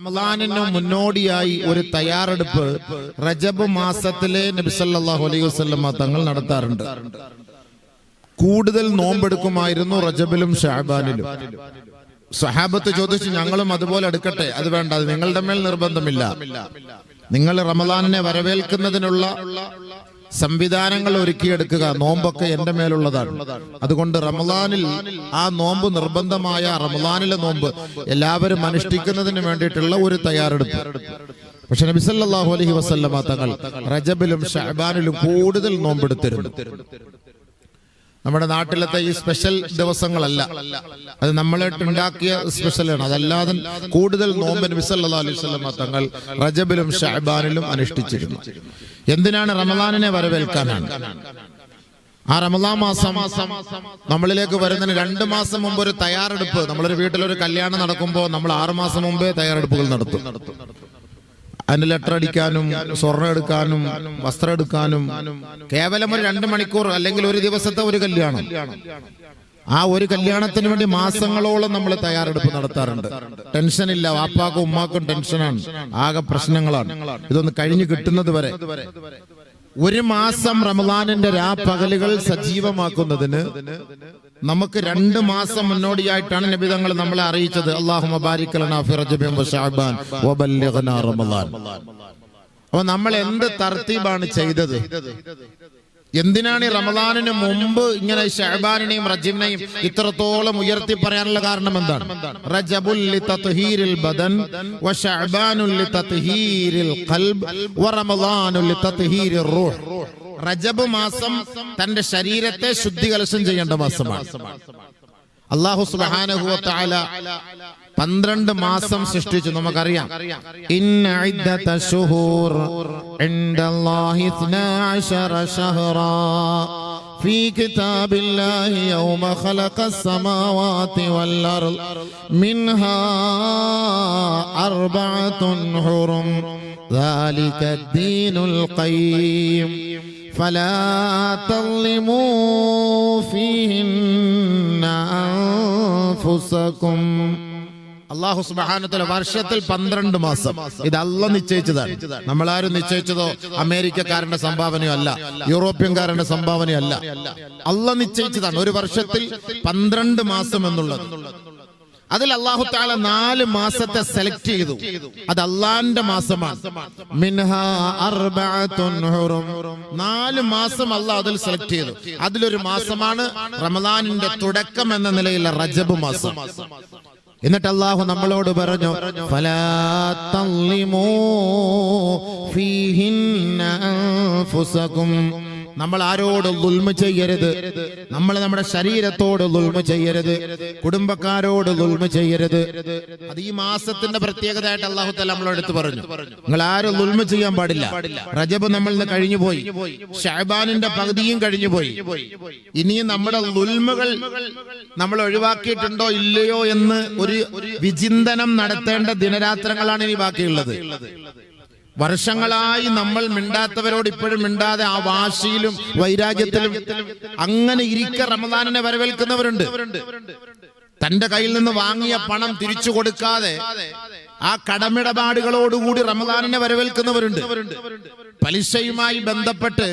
റമളാനിന് മുന്നോടിയായി ഒരു തയ്യാറെടുപ്പ് റജബ് മാസത്തിലെ നബി സല്ലല്ലാഹു അലൈഹി വസല്ലം തങ്ങൾ നടത്താറുണ്ട്. കൂടുതൽ നോമ്പെടുക്കുമായിരുന്നു റജബിലും ശഅബാനിലും. സഹാബത്ത് ചോദിച്ചു, ഞങ്ങളും അതുപോലെ എടുക്കട്ടെ? അത് വേണ്ട, അത് നിങ്ങളുടെ മേൽ നിർബന്ധമില്ല. നിങ്ങൾ റമളാനിനെ വരവേൽക്കുന്നതിനുള്ള സംവിധാനങ്ങൾ ഒരുക്കിയെടുക്കുക. നോമ്പൊക്കെ എന്റെ മേലുള്ളതാണ്. അതുകൊണ്ട് റമളാനിൽ ആ നോമ്പ് നിർബന്ധമായ റമളാനിലെ നോമ്പ് എല്ലാവരും അനുഷ്ഠിക്കുന്നതിന് വേണ്ടിയിട്ടുള്ള ഒരു തയ്യാറെടുപ്പ്. പക്ഷെ നബി സല്ലല്ലാഹു അലൈഹി വസല്ലം തങ്ങൾ റജബിലും ശഅബാനിലും കൂടുതൽ നോമ്പെടുത്തിരുന്നു. നമ്മുടെ നാട്ടിലത്തെ ഈ സ്പെഷ്യൽ ദിവസങ്ങളല്ല, അത് നമ്മളെ ഉണ്ടാക്കിയ സ്പെഷ്യലാണ്. അതല്ലാതെ കൂടുതൽ നോമ്പ് നബി സല്ലല്ലാഹു അലൈഹി വസല്ലം തങ്ങൾ റജബിലും ശഅബാനിലും അനുഷ്ഠിച്ചിരുന്നു. എന്തിനാണ്? റമളാനിനെ വരവേൽക്കാനാണ്. ആ റമളാൻ മാസം നമ്മളിലേക്ക് വരുന്നതിന് 2 മാസം മുമ്പ് ഒരു തയ്യാറെടുപ്പ്. നമ്മളൊരു വീട്ടിലൊരു കല്യാണം നടക്കുമ്പോൾ നമ്മൾ 6 മാസം മുമ്പേ തയ്യാറെടുപ്പുകൾ നടത്തും. അതിന്റെ ലെറ്റർ അടിക്കാനും സ്വർണ്ണം എടുക്കാനും വസ്ത്രം എടുക്കാനും. കേവലം ഒരു 2 മണിക്കൂർ അല്ലെങ്കിൽ ഒരു ദിവസത്തെ ഒരു കല്യാണം, ആ ഒരു കല്യാണത്തിന് വേണ്ടി മാസങ്ങളോളം നമ്മൾ തയ്യാറെടുപ്പ് നടത്താറുണ്ട്. ടെൻഷനില്ല, വാപ്പാക്കും ഉമ്മാക്കും ടെൻഷനാണ്, ആകെ പ്രശ്നങ്ങളാണ്. ഇതൊന്ന് കഴിഞ്ഞു കിട്ടുന്നത് വരെ 1 മാസം റമളാനിന്റെ രാപ്പകലുകൾ സജീവമാക്കുന്നതിന് നമുക്ക് 2 മാസം മുന്നോടിയായിട്ടാണ് നബി തങ്ങൾ നമ്മളെ അറിയിച്ചത്. അല്ലാഹുമ്മ ബാരിക് ലനാ ഫി റജബിൻ വ ശഅബാൻ വബല്ലിഗ്നാ റമളാൻ. അപ്പോൾ നമ്മൾ എന്ത് തർത്തീബാണ് ചെയ്തത്? എന്തിനാണ് ഈ റമളാനിന് മുമ്പ് ഇങ്ങനെ ശഅബാനിനെയും റജബിനെയും ഇത്രത്തോളം ഉയർത്തി പറയാനുള്ള കാരണം എന്താണ്? റജബുൽ ലിതത്ഹീരിൽ ബദൻ വ ശഅബാനുൽ ലിതത്ഹീരിൽ ഖൽബ് വ റമളാനുൽ ലിതത്ഹീരിർ റൂഹ്. റജബ് മാസം തന്റെ ശരീരത്തെ ശുദ്ധീകരണം ചെയ്യേണ്ട മാസമാണ്. അല്ലാഹു സുബ്ഹാനഹു വ തആല 12 മാസം സൃഷ്ടിച്ചു. നമുക്കറിയാം, ഇന്ന ഇദ്ദത ശുഹൂർ ഇൻദല്ലാഹി 12 ശഹ്റാ ഫീ കിതാബില്ലാഹി യൗമ ഖലഖസ് സമാവാതി വൽ അർദ് മിൻഹാ അർബഅത്തുൻ ഹുറും ذلك الدين القيم فلا تظلموا فيهن أنفسكم. അല്ലാഹു സുബ്ഹാനഹു വ തആല വർഷത്തിൽ 12 മാസം. ഇത് അല്ലാഹ് നിശ്ചയിച്ചതാണ്. നമ്മളാരും നിശ്ചയിച്ചതോ അമേരിക്കക്കാരന്റെ സംഭാവനയോ അല്ല, യൂറോപ്യൻകാരന്റെ സംഭാവനയോ അല്ല. അല്ലാഹ് നിശ്ചയിച്ചതാണ് ഒരു വർഷത്തിൽ 12 മാസം എന്നുള്ളത്. അതിൽ അല്ലാഹു തആല 4 മാസത്തെ സെലക്ട് ചെയ്തു. അത് അല്ലാഹുവിന്റെ മാസമാണ്. മിൻഹാ അർബഅത്തുൻ ഹുറും. 4 മാസം അല്ലാഹു അതിൽ സെലക്ട് ചെയ്തു. അതിലൊരു മാസമാണ് റമളാനിന്റെ തുടക്കം എന്ന നിലയിലുള്ള റജബ് മാസം. എന്നിട്ട് അല്ലാഹു നമ്മളോട് പറഞ്ഞു, ഫലാ തള്ളിമൂ ഫീഹിന്ന അൻഫുസകും. നമ്മൾ ആരോട് ദുൽമ ചെയ്യരുത്. നമ്മൾ നമ്മുടെ ശരീരത്തോട് ദുൽമ ചെയ്യരുത്, കുടുംബക്കാരോട് ദുൽമ ചെയ്യരുത്. അത് ഈ മാസത്തിന്റെ പ്രത്യേകതയായിട്ട് അല്ലാഹു തആല നമ്മളോട് എടുത്തു പറഞ്ഞു. നിങ്ങൾ ആരും ദുൽമ ചെയ്യാൻ പാടില്ല. റജബ് നമ്മളിൽ നിന്ന് കഴിഞ്ഞു പോയി, ശഅബാനിന്റെ പകുതിയും കഴിഞ്ഞു പോയി. ഇനിയും നമ്മുടെ ദുൽമകൾ നമ്മൾ ഒഴിവാക്കിയിട്ടുണ്ടോ ഇല്ലയോ എന്ന് ഒരു വിചിന്തനം നടത്തേണ്ട ദിനരാത്രങ്ങളാണ് ഇനി ബാക്കിയുള്ളത്. വർഷങ്ങളായി നമ്മൾ മിണ്ടാത്തവരോട് ഇപ്പോഴും മിണ്ടാതെ ആ വാശിയിലും വൈരാഗ്യത്തിലും അങ്ങനെ ഇരിക്കെ റമളാനിനെ വരവേൽക്കുന്നവരുണ്ട്. തന്റെ കയ്യിൽ നിന്ന് വാങ്ങിയ പണം തിരിച്ചു കൊടുക്കാതെ ആ കടമിടപാടുകളോടുകൂടി റമളാനിനെ വരവേൽക്കുന്നവരുണ്ട്. പലിശയുമായി ബന്ധപ്പെട്ട്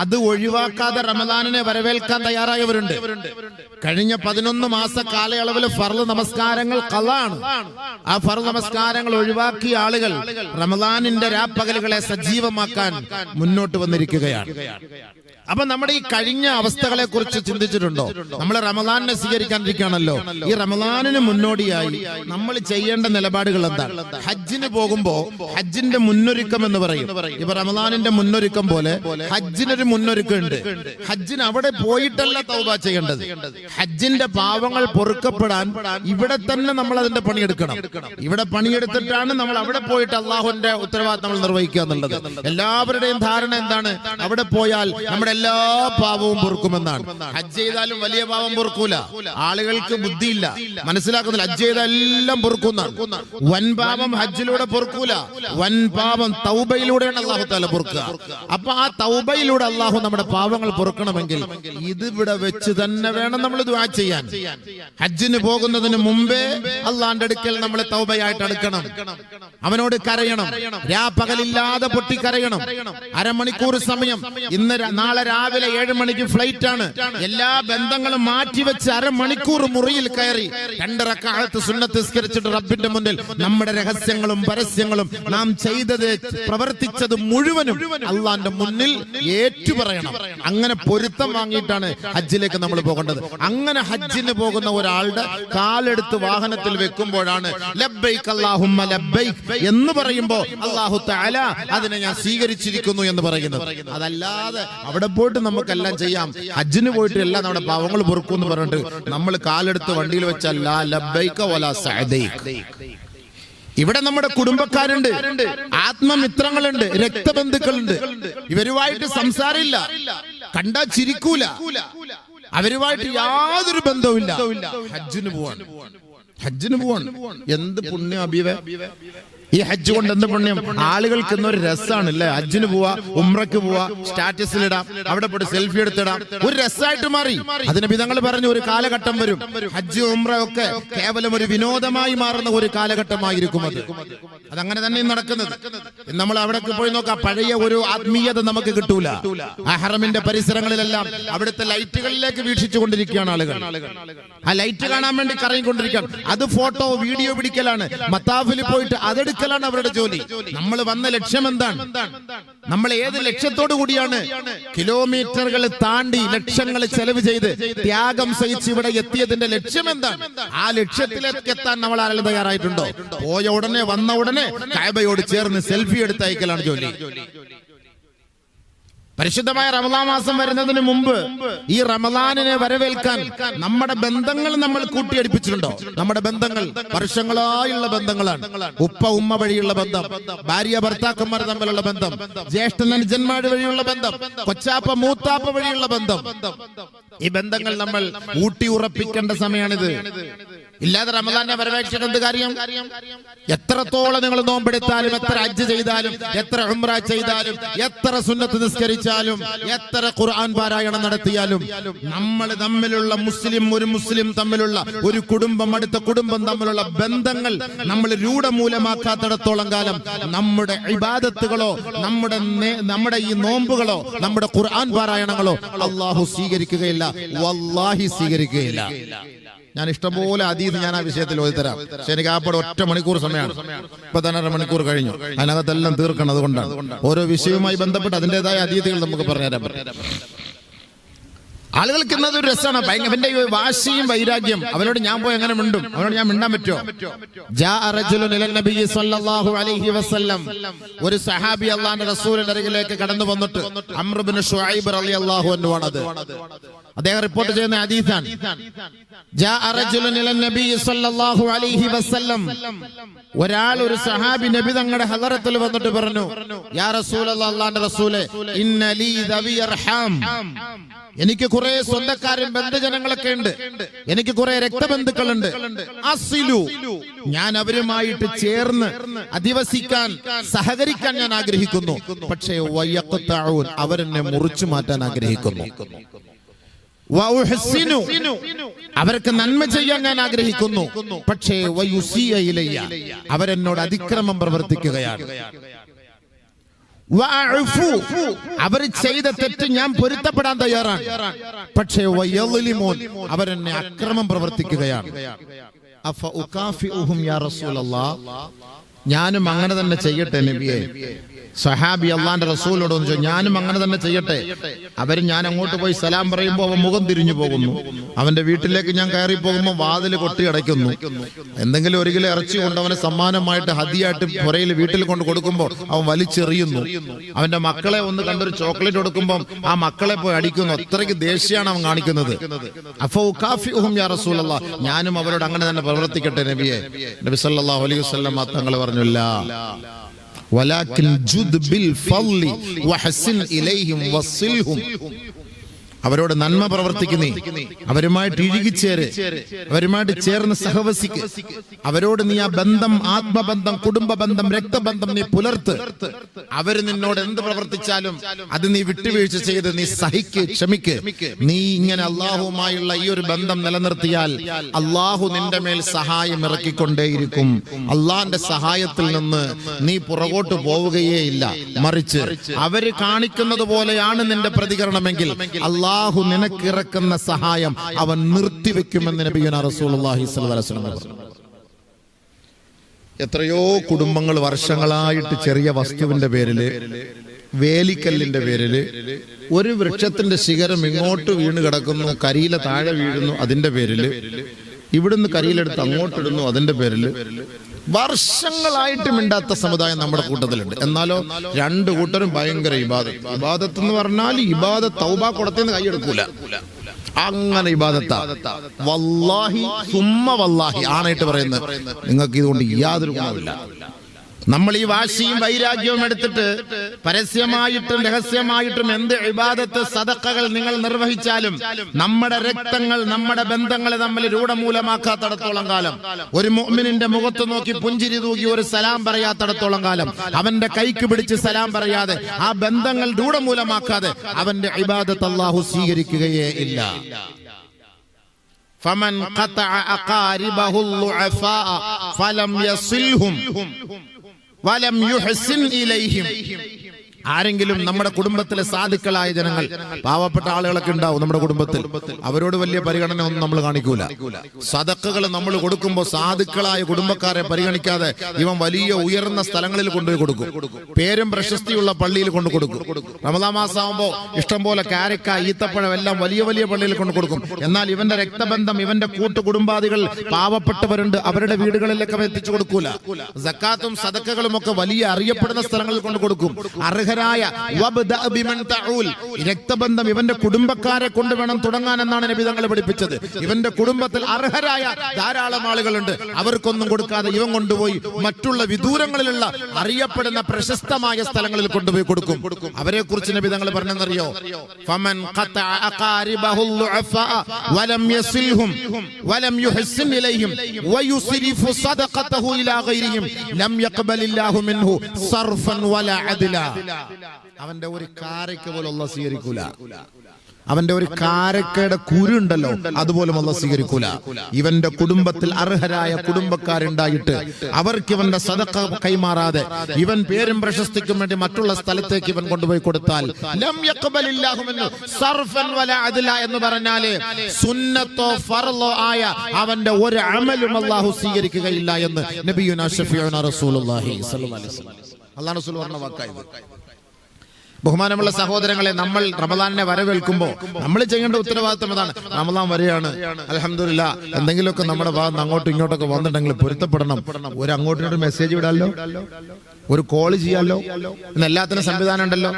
അത് ഒഴിവാക്കാതെ റമളാനിനെ വരവേൽക്കാൻ തയ്യാറായവരുണ്ട്. കഴിഞ്ഞ 11 മാസ കാലയളവിൽ ഫർള് നമസ്കാരങ്ങൾ ഖളാണ്. ആ ഫർള് നമസ്കാരങ്ങൾ ഒഴിവാക്കിയ ആളുകൾ റമളാനിന്റെ രാപ്പകലുകളെ സജീവമാക്കാൻ മുന്നോട്ട് വന്നിരിക്കുകയാണ്. അപ്പൊ നമ്മുടെ ഈ കഴിഞ്ഞ അവസ്ഥകളെ കുറിച്ച് ചിന്തിച്ചിട്ടുണ്ടോ? നമ്മൾ റമളാനിനെ സ്വീകരിക്കാനിരിക്കുകയാണല്ലോ. ഈ റമളാനിന് മുന്നോടിയായി നമ്മൾ ചെയ്യേണ്ട നിലപാടുകൾ എന്താണ്? ഹജ്ജിന് പോകുമ്പോ ഹജ്ജിന്റെ മുന്നൊരുക്കം എന്ന് പറയും. ഇപ്പൊ റമളാനിന്റെ മുന്നൊരുക്കം പോലെ ഹജ്ജിനൊരു മുന്നൊരുക്കം ഉണ്ട്. ഹജ്ജിന് അവിടെ പോയിട്ടല്ല തൗബ ചെയ്യേണ്ടത്. ഹജ്ജിന്റെ പാവങ്ങൾ പൊറുക്കപ്പെടാൻ ഇവിടെ തന്നെ നമ്മൾ അതിന്റെ പണിയെടുക്കണം. ഇവിടെ പണിയെടുത്തിട്ടാണ് നമ്മൾ അവിടെ പോയിട്ട് അള്ളാഹുവിന്റെ ഉത്തരവാദിത്തം നമ്മൾ നിർവഹിക്കുക എന്നുള്ളത്. എല്ലാവരുടെയും ധാരണ എന്താണ്? അവിടെ പോയാൽ നമ്മുടെ എല്ലാ പാപവും പൊറുക്കുമെന്നാണ്. ഹജ്ജ് ചെയ്താലും വലിയ പാപം പൊറുക്കൂല. ആളുകൾക്ക് ബുദ്ധിയില്ല, മനസ്സിലാക്കുന്നില്ല. ഹജ്ജ് ചെയ്താൽ എല്ലാം പൊറുക്കുന്നതാണ്. വൻ പാപം ഹജ്ജിലൂടെ പൊറുക്കൂല. വൻ പാപം തൗബയിലൂടെയാണ് അല്ലാഹു തആല പൊറുക്കുക. അപ്പൊ ആ തൗബയിലൂടെ അല്ലാഹു നമ്മുടെ പാപങ്ങൾ പൊറുക്കണമെങ്കിൽ ഇതിവിടെ വെച്ച് തന്നെ വേണം നമ്മൾ ദുആ ചെയ്യാൻ. ഹജ്ജിന് പോകുന്നതിന് മുമ്പേ അല്ലാഹുവിന്റെ അടുക്കൽ നമ്മൾ തൗബയായിട്ട് അടുക്കണം. അവനോട് കരയണം, രാപ്പകലില്ലാതെ പൊട്ടിക്കരയണം. അരമണിക്കൂർ സമയം. നാളെ രാവിലെ 7 മണിക്ക് ഫ്ലൈറ്റ് ആണ്. എല്ലാ ബന്ധങ്ങളും മാറ്റിവെച്ച് അരമണിക്കൂർ മുറിയിൽ കയറി 2 റക്അത്ത് സുന്നത്ത് നിസ്കരിച്ചിട്ട് റബ്ബിന്റെ മുന്നിൽ നമ്മുടെ രഹസ്യങ്ങളും പരസ്യങ്ങളും നാം ചെയ്തത് പ്രവർത്തിച്ചത് മുഴുവനും അള്ളാന്റെ മുന്നിൽ ഏറ്റുപറയണം. അങ്ങനെ പൊരുത്തം വാങ്ങിയിട്ടാണ് ഹജ്ജിലേക്ക് നമ്മൾ പോകേണ്ടത്. അങ്ങനെ ഹജ്ജിന് പോകുന്ന ഒരാളുടെ കാലെടുത്ത് വാഹനത്തിൽ വെക്കുമ്പോഴാണ് ലബ്ബൈക് അല്ലാഹുമ്മ ലബ്ബൈക് എന്ന് പറയുമ്പോൾ അല്ലാഹു തആല അതിനെ ഞാൻ സ്വീകരിച്ചിരിക്കുന്നു എന്ന് പറയുന്നത്. അതല്ലാതെ അവിടെ പോയിട്ട് നമുക്കെല്ലാം ചെയ്യാം, ഹജ്ജിന് പോയിട്ട് എല്ലാം നമ്മുടെ പാവങ്ങൾ പൊറുക്കും എന്ന് പറഞ്ഞിട്ട് നമ്മൾ കാലെടുത്ത് വണ്ടിയിൽ വെച്ചല്ല ലബ്ബൈക വലാ സഅദൈക. ഇവിടെ നമ്മുടെ കുടുംബക്കാരുണ്ട്, ആത്മമിത്രങ്ങളുണ്ട്, രക്തബന്ധുക്കളുണ്ട്. ഇവരുമായിട്ട് സംസാരമില്ല, കണ്ടാ ചിരിക്കൂല, അവരുമായിട്ട് യാതൊരു ബന്ധവുമില്ല. ഹജ്ജിന് പോവാണ്. എന്ത് പുണ്യം അബീവേ! ഈ ഹജ്ജ് കൊണ്ട് എന്ത് പുണ്യം! ആളുകൾക്ക് ഇന്നൊരു രസമാണ് അല്ലേ? ഹജ്ജിന് പോവാ, ഉംറയ്ക്ക് പോവാ, സ്റ്റാറ്റസിലിടാം, അവിടെ പോയിട്ട് സെൽഫി എടുത്തിടാം, ഒരു രസമായിട്ട് മാറി. അതിന് വിധങ്ങൾ പറഞ്ഞു ഒരു കാലഘട്ടം വരും, ഹജ്ജ് ഉംറ ഒക്കെ കേവലം ഒരു വിനോദമായി മാറുന്ന ഒരു കാലഘട്ടമായിരിക്കും അതങ്ങനെ തന്നെ നടക്കുന്നത്. നമ്മൾ അവിടെ പോയി നോക്കാം, പഴയ ഒരു ആത്മീയത നമുക്ക് കിട്ടൂല. ഹറമിന്റെ പരിസരങ്ങളിലെല്ലാം അവിടുത്തെ ലൈറ്റുകളിലേക്ക് വീക്ഷിച്ചു കൊണ്ടിരിക്കുകയാണ് ആളുകൾ. ആ ലൈറ്റ് കാണാൻ വേണ്ടി കറങ്ങിക്കൊണ്ടിരിക്കുകയാണ്. അത് ഫോട്ടോ വീഡിയോ പിടിക്കലാണ്. മത്താഫിൽ പോയിട്ട് അതെടുക്കലാണ് അവരുടെ ജോലി. നമ്മൾ വന്ന ലക്ഷ്യം എന്താണ്? നമ്മൾ ഏത് ലക്ഷ്യത്തോടു കൂടിയാണ് കിലോമീറ്ററുകൾ താണ്ടി ലക്ഷങ്ങൾ ചെലവ് ചെയ്ത് ത്യാഗം സഹിച്ച് ഇവിടെ എത്തിയതിന്റെ ലക്ഷ്യം എന്താണ്? ആ ലക്ഷ്യത്തിലേക്ക് എത്താൻ നമ്മൾ ആരെങ്കിലും തയ്യാറായിട്ടുണ്ടോ? പോയ ഉടനെ വന്ന ഉടനെ കഅബയോട് ചേർന്ന് സെൽഫി എടുത്തയക്കലാണ് ജോലി. പരിശുദ്ധമായ റമദാൻ മാസം വരുന്നതിന് മുമ്പ് ഈ റമദാനിനെ വരവേൽക്കാൻ നമ്മുടെ ബന്ധങ്ങൾ നമ്മൾ കൂട്ടിയടിപ്പിച്ചിട്ടുണ്ടോ? നമ്മുടെ ബന്ധങ്ങൾ വർഷങ്ങളായുള്ള ബന്ധങ്ങളാണ്. ഉപ്പ ഉമ്മ വഴിയുള്ള ബന്ധം, ഭാര്യ ഭർത്താക്കന്മാർ തമ്മിലുള്ള ബന്ധം, ജ്യേഷ്ഠൻ അനുജന്മാർ വഴിയുള്ള ബന്ധം, കൊച്ചാപ്പ മൂത്താപ്പ വഴിയുള്ള ബന്ധം. ഈ ബന്ധങ്ങൾ നമ്മൾ ഊട്ടി ഉറപ്പിക്കേണ്ട സമയമാണിത്. ഇല്ലാതെ റമദാനെ വരവേൽക്കാൻ എന്ത് കാര്യം? എത്രത്തോളം നിങ്ങൾ നോമ്പെടുത്താലും, എത്ര ഹജ്ജ് ചെയ്താലും, എത്ര ഉംറ ചെയ്താലും, എത്ര സുന്നത്ത് നിസ്കരിച്ചാലും, എത്ര ഖുർആൻ പാരായണം നടത്തിയാലും, നമ്മൾ തമ്മിലുള്ള ഒരു മുസ്ലിം തമ്മിലുള്ള ഒരു കുടുംബം, അടുത്ത കുടുംബം തമ്മിലുള്ള ബന്ധങ്ങൾ നമ്മൾ രൂഢമൂലമാക്കാത്തിടത്തോളം കാലം നമ്മുടെ ഇബാദത്തുകളോ നമ്മുടെ ഈ നോമ്പുകളോ നമ്മുടെ ഖുർആൻ പാരായണങ്ങളോ അല്ലാഹു സ്വീകരിക്കുകയില്ല, വല്ലാഹി സ്വീകരിക്കുകയില്ല. ഞാൻ ഇഷ്ടംപോലെ ഹദീസ് ഞാൻ ആ വിഷയത്തിൽ ഓതി തരാം. പക്ഷെ എനിക്ക് ആപ്പോടെ 1 മണിക്കൂർ സമയമാണ്. ഇപ്പൊ തന്നെ 1.5 മണിക്കൂർ കഴിഞ്ഞു. അതിനകത്തെല്ലാം തീർക്കണം. അതുകൊണ്ടാണ് ഓരോ വിഷയവുമായി ബന്ധപ്പെട്ട് അതിൻ്റെതായ ഹദീസുകൾ നമുക്ക് പറഞ്ഞുതരാൻ പറ്റും. ആളുകൾക്ക് ഇന്നതൊരു രസമാണ്. ഭയങ്കര വാശിയും വൈരാഗ്യം. അവനോട് ഞാൻ പോയി എങ്ങനെ മിണ്ടും? അവനോട് ഞാൻ മിണ്ടാൻ പറ്റുമോ? ഒരു സഹാബി അള്ളാന്റെ റസൂലിന്റെ അരികിലേക്ക് കടന്നു വന്നിട്ട്, അംർ ഇബ്നു ശുഐബ് റളിയല്ലാഹു അൻഹു ആണത്. അദ്ദേഹം റിപ്പോർട്ട് ചെയ്യുന്ന ഹദീസാണ്. ഒരാൾ, ഒരു സഹാബി നബി തങ്ങളുടെ ഹദറത്തിൽ വന്നിട്ട് പറഞ്ഞു, യാ റസൂലല്ലാഹ്, അല്ലാഹുവിന്റെ റസൂലേ, ഇന്ന ലീ ദവി അർഹാം, എനിക്ക് കുറെ സ്വന്തക്കാരും ബന്ധുജനങ്ങളൊക്കെ ഉണ്ട്, എനിക്ക് കുറെ രക്തബന്ധുക്കളുണ്ട്. അസിലു, ഞാൻ അവരുമായിട്ട് ചേർന്ന് അധിവസിക്കാൻ, സഹകരിക്കാൻ ഞാൻ ആഗ്രഹിക്കുന്നു. പക്ഷേ വയഖ്തഊൻ, അവരെന്നെ മുറിച്ചു മാറ്റാൻ ആഗ്രഹിക്കുന്നു. വഉഹ്സിനു, അവർക്ക് നന്മ ചെയ്യാൻ ഞാൻ ആഗ്രഹിക്കുന്നു. പക്ഷേ വയുസിയ ഇലയ്യ, അവരെന്നോട് അതിക്രമം പ്രവർത്തിക്കുകയാണ്. അവർ ചെയ്ത തെറ്റ് ഞാൻ പൊരുത്തപ്പെടാൻ തയ്യാറാണ്. പക്ഷേ അവരെന്നെ അക്രമം പ്രവർത്തിക്കുകയാണ്. ഞാനും അങ്ങനെ തന്നെ ചെയ്യട്ടെ നബിയെ? സഹാബി അള്ളാന്റെ റസൂലോട് ചോദിച്ചു, ഞാനും അങ്ങനെ തന്നെ ചെയ്യട്ടെ? ഞാൻ അങ്ങോട്ട് പോയി സലാം പറയുമ്പോൾ അവൻ മുഖം തിരിഞ്ഞു പോകുന്നു. അവന്റെ വീട്ടിലേക്ക് ഞാൻ കയറി പോകുമ്പോൾ വാതിൽ കൊട്ടി അടയ്ക്കുന്നു. എന്തെങ്കിലും 1 കിലോ ഇറച്ചി കൊണ്ട് അവന് സമ്മാനമായിട്ട് ഹദിയായിട്ട് പുരയിൽ വീട്ടിൽ കൊണ്ട് കൊടുക്കുമ്പോൾ അവൻ വലിച്ചെറിയുന്നു. അവന്റെ മക്കളെ ഒന്ന് കണ്ടൊരു ചോക്ലേറ്റ് കൊടുക്കുമ്പോൾ ആ മക്കളെ പോയി അടിക്കുന്നു. അത്രയ്ക്ക് ദേഷ്യമാണ് അവൻ കാണിക്കുന്നത്. ഞാനും അവരോട് അങ്ങനെ തന്നെ പ്രവർത്തിക്കട്ടെ നബിയെ? നബി സല്ലല്ലാഹു അലൈഹി വസല്ലം തങ്ങൾ പറഞ്ഞില്ല, വലാകിൻ ജുദ് ബിൽ ഫളി വഹസിൻ ഇലൈഹിം വസിൽഹും. അവരോട് നന്മ പ്രവർത്തിക്കുന്നേ, അവരുമായിട്ട് ഇഴുകിച്ചേര്, അവരുമായിട്ട് ചേർന്ന് സഹവസിക്ക്, അവരോട് നീ ആ ബന്ധം, ആത്മബന്ധം, കുടുംബ ബന്ധം, രക്തബന്ധം നീ പുലർത്ത്. അവര് നിന്നോട് എന്ത് പ്രവർത്തിച്ചാലും അത് നീ വിട്ടുവീഴ്ച ചെയ്ത് നീ സഹിക്ക്, ക്ഷമിക്ക്. നീ ഇങ്ങനെ അള്ളാഹുമായുള്ള ഈ ഒരു ബന്ധം നിലനിർത്തിയാൽ അള്ളാഹു നിന്റെ മേൽ സഹായം ഇറക്കിക്കൊണ്ടേയിരിക്കും. അള്ളാഹിന്റെ സഹായത്തിൽ നിന്ന് നീ പുറകോട്ട് പോവുകയേ ഇല്ല. മറിച്ച് അവര് കാണിക്കുന്നത് പോലെയാണ് നിന്റെ പ്രതികരണമെങ്കിൽ അള്ളാഹു നിനക്കിറക്കുന്ന സഹായം അവൻ നിർത്തിവെക്കുമെന്ന് നബിയുനാ റസൂലുള്ളാഹി സ്വല്ലല്ലാഹു അലൈഹി വസല്ലം. എത്രയോ കുടുംബങ്ങൾ വർഷങ്ങളായിട്ട് ചെറിയ വസ്തുവിന്റെ പേരില്, വേലിക്കല്ലിന്റെ പേരില്, ഒരു വൃക്ഷത്തിന്റെ ശിഖരം ഇങ്ങോട്ട് വീണ് കിടക്കുന്നു, കരിയില താഴെ വീഴുന്നു, അതിന്റെ പേരില്, ഇവിടുന്ന് കരിയിലെടുത്ത് അങ്ങോട്ടിടുന്നു, അതിന്റെ പേരില് വർഷങ്ങളായിട്ട് മിണ്ടാത്ത സമുദായം നമ്മുടെ കൂട്ടത്തിലുണ്ട്. എന്നാലോ രണ്ടു കൂട്ടരും ഭയങ്കര ഇബാദത്ത്. ഇബാദത്ത് എന്ന് പറഞ്ഞാൽ ഇബാദത്ത് തൗബ കൊടുത്തേന്ന് കൈയെടുക്കൂല, അങ്ങനെ ഇബാദത്താ. വല്ലാഹി സുമ്മ വല്ലാഹി ആണായിട്ട് പറയുന്നത്, നിങ്ങൾക്ക് ഇതുകൊണ്ട് യാതൊരു ഗുണമില്ല. നമ്മൾ ഈ വാശിയും വൈരാഗ്യവും എടുത്തിട്ട് പരസ്യമായിട്ടും രഹസ്യമായിട്ടും എന്ത് ഇബാദത്ത് സദഖകൾ നിങ്ങൾ നിർവഹിച്ചാലും നമ്മുടെ രക്തങ്ങൾ, നമ്മുടെ ബന്ധങ്ങളെ തമ്മിൽ രൂഢമൂലമാക്കാത്തടത്തോളം കാലം, ഒരു മുഅ്മിനിന്റെ മുഖത്ത് നോക്കി പുഞ്ചിരി തൂകി ഒരു സലാം പറയാത്തടത്തോളം കാലം, അവന്റെ കൈക്ക് പിടിച്ച് സലാം പറയാതെ ആ ബന്ധങ്ങൾ രൂഢമൂലമാക്കാതെ അവന്റെ ഇബാദത്ത് അല്ലാഹു സ്വീകരിക്കുകയേ ഇല്ല. ഫമൻ ഖതഅ അഖാരിബഹുൽ ളുഅഫാ ഫലം യസിൽഹും വലം യുഹ്സിൻ ഇലൈഹിം. ആരെങ്കിലും നമ്മുടെ കുടുംബത്തിലെ സാധുക്കളായ ജനങ്ങൾ, പാവപ്പെട്ട ആളുകളൊക്കെ ഉണ്ടാവും നമ്മുടെ കുടുംബത്തിൽ, അവരോട് വലിയ പരിഗണന ഒന്നും നമ്മൾ കാണിക്കൂല. സദഖകൾ നമ്മൾ കൊടുക്കുമ്പോൾ സാധുക്കളായ കുടുംബക്കാരെ പരിഗണിക്കാതെ ഇവൻ വലിയ ഉയർന്ന സ്ഥലങ്ങളിൽ കൊണ്ടുപോയി കൊടുക്കും, പേരും പ്രശസ്തിയുള്ള പള്ളിയിൽ കൊണ്ടു കൊടുക്കും. റമദാൻ മാസമാകുമ്പോൾ ഇഷ്ടം പോലെ കാരക്ക, ഈത്തപ്പഴം എല്ലാം വലിയ വലിയ പള്ളിയിൽ കൊണ്ടു കൊടുക്കും. എന്നാൽ ഇവന്റെ രക്തബന്ധം, ഇവന്റെ കൂട്ടുകുടുംബാദികൾ പാവപ്പെട്ടവരുണ്ട്, അവരുടെ വീടുകളിലേക്ക് എത്തിച്ചു കൊടുക്കൂല. സക്കാത്തും സദഖകളും ഒക്കെ വലിയ അറിയപ്പെടുന്ന സ്ഥലങ്ങളിൽ കൊണ്ടു കൊടുക്കും. രക്തബന്ധം ഇവന്റെ കുടുംബക്കാരെ കൊണ്ട് വേണം തുടങ്ങാൻ എന്നാണ് നബി തങ്ങൾ പഠിപ്പിച്ചത്. ഇവന്റെ കുടുംബത്തിൽ അർഹരായ ധാരാളം ആളുകളുണ്ട്, അവർക്കൊന്നും കൊടുക്കാതെ ഇവൻ കൊണ്ടുപോയി മറ്റുള്ള വിദൂരങ്ങളിലുള്ള അറിയപ്പെടുന്ന പ്രശസ്തമായ സ്ഥലങ്ങളിൽ കൊണ്ടുപോയി കൊടുക്കും. അവരെ കുറിച്ച് നബി തങ്ങൾ പറഞ്ഞെന്നറിയോ? ഫമൻ ഖതഅ അഖാരിബഹുൽ ളുഅഫാ വലം യസിൽഹും വലം യുഹ്സിൻ ഇലൈഹിം വയുസ്രിഫു സദഖതഹു ഇലാ ഗൈരിഹിം ലം യഖ്ബലില്ലാഹു മിൻഹു സർഫൻ വലാ അദ്ല. അവന്റെ ഒരു കാരക്ക പോലും അല്ലാഹു സ്വീകരിക്കൂല. അവന്റെ ഒരു കാരക്കയുടെ കുരുണ്ടല്ലോ, അതുപോലും അല്ലാഹു സ്വീകരിക്കൂല. ഇവന്റെ കുടുംബത്തിൽ അർഹരായ കുടുംബക്കാരുണ്ടായിട്ട് അവർക്ക് ഇവന്റെ സദഖ കൈമാറാതെ ഇവൻ പേരും പ്രശസ്തിക്കും വേണ്ടി മറ്റുള്ള സ്ഥലത്തേക്ക് ഇവൻ കൊണ്ടുപോയി കൊടുത്താൽ ലം യഖ്ബലില്ലാഹു മിൻഹു സർഫൻ വലാ അദ്ല എന്ന് പറഞ്ഞാല് സുന്നത്തോ ഫർളോ ആയ അവന്റെ ഒരു അമലും അല്ലാഹു സ്വീകരിക്കുകയില്ല എന്ന് നബിയുനാ ശഫീഉനാ റസൂലുള്ളാഹി സ്വല്ലല്ലാഹു അലൈഹി വസല്ലം അല്ലാഹു റസൂൽ പറഞ്ഞ വാക്കായത്. ബഹുമാനമുള്ള സഹോദരങ്ങളെ, നമ്മൾ റമദാനിനെ വരവേൽക്കുമ്പോൾ നമ്മൾ ചെയ്യേണ്ട ഉത്തരവാദിത്വം അതാണ്. റമദാൻ വരെയാണ്, അൽഹംദുലില്ലാ, എന്തെങ്കിലുമൊക്കെ നമ്മുടെ ഭാഗത്ത് അങ്ങോട്ടും ഇങ്ങോട്ടൊക്കെ വന്നിട്ടുണ്ടെങ്കിൽ പൊരുത്തപ്പെടണം. ഒരു അങ്ങോട്ടും മെസ്സേജ് വിടാലോ, ഒരു കോൾ ചെയ്യാലോ, ഇന്ന് എല്ലാത്തിനും സംവിധാനം ഉണ്ടല്ലോ.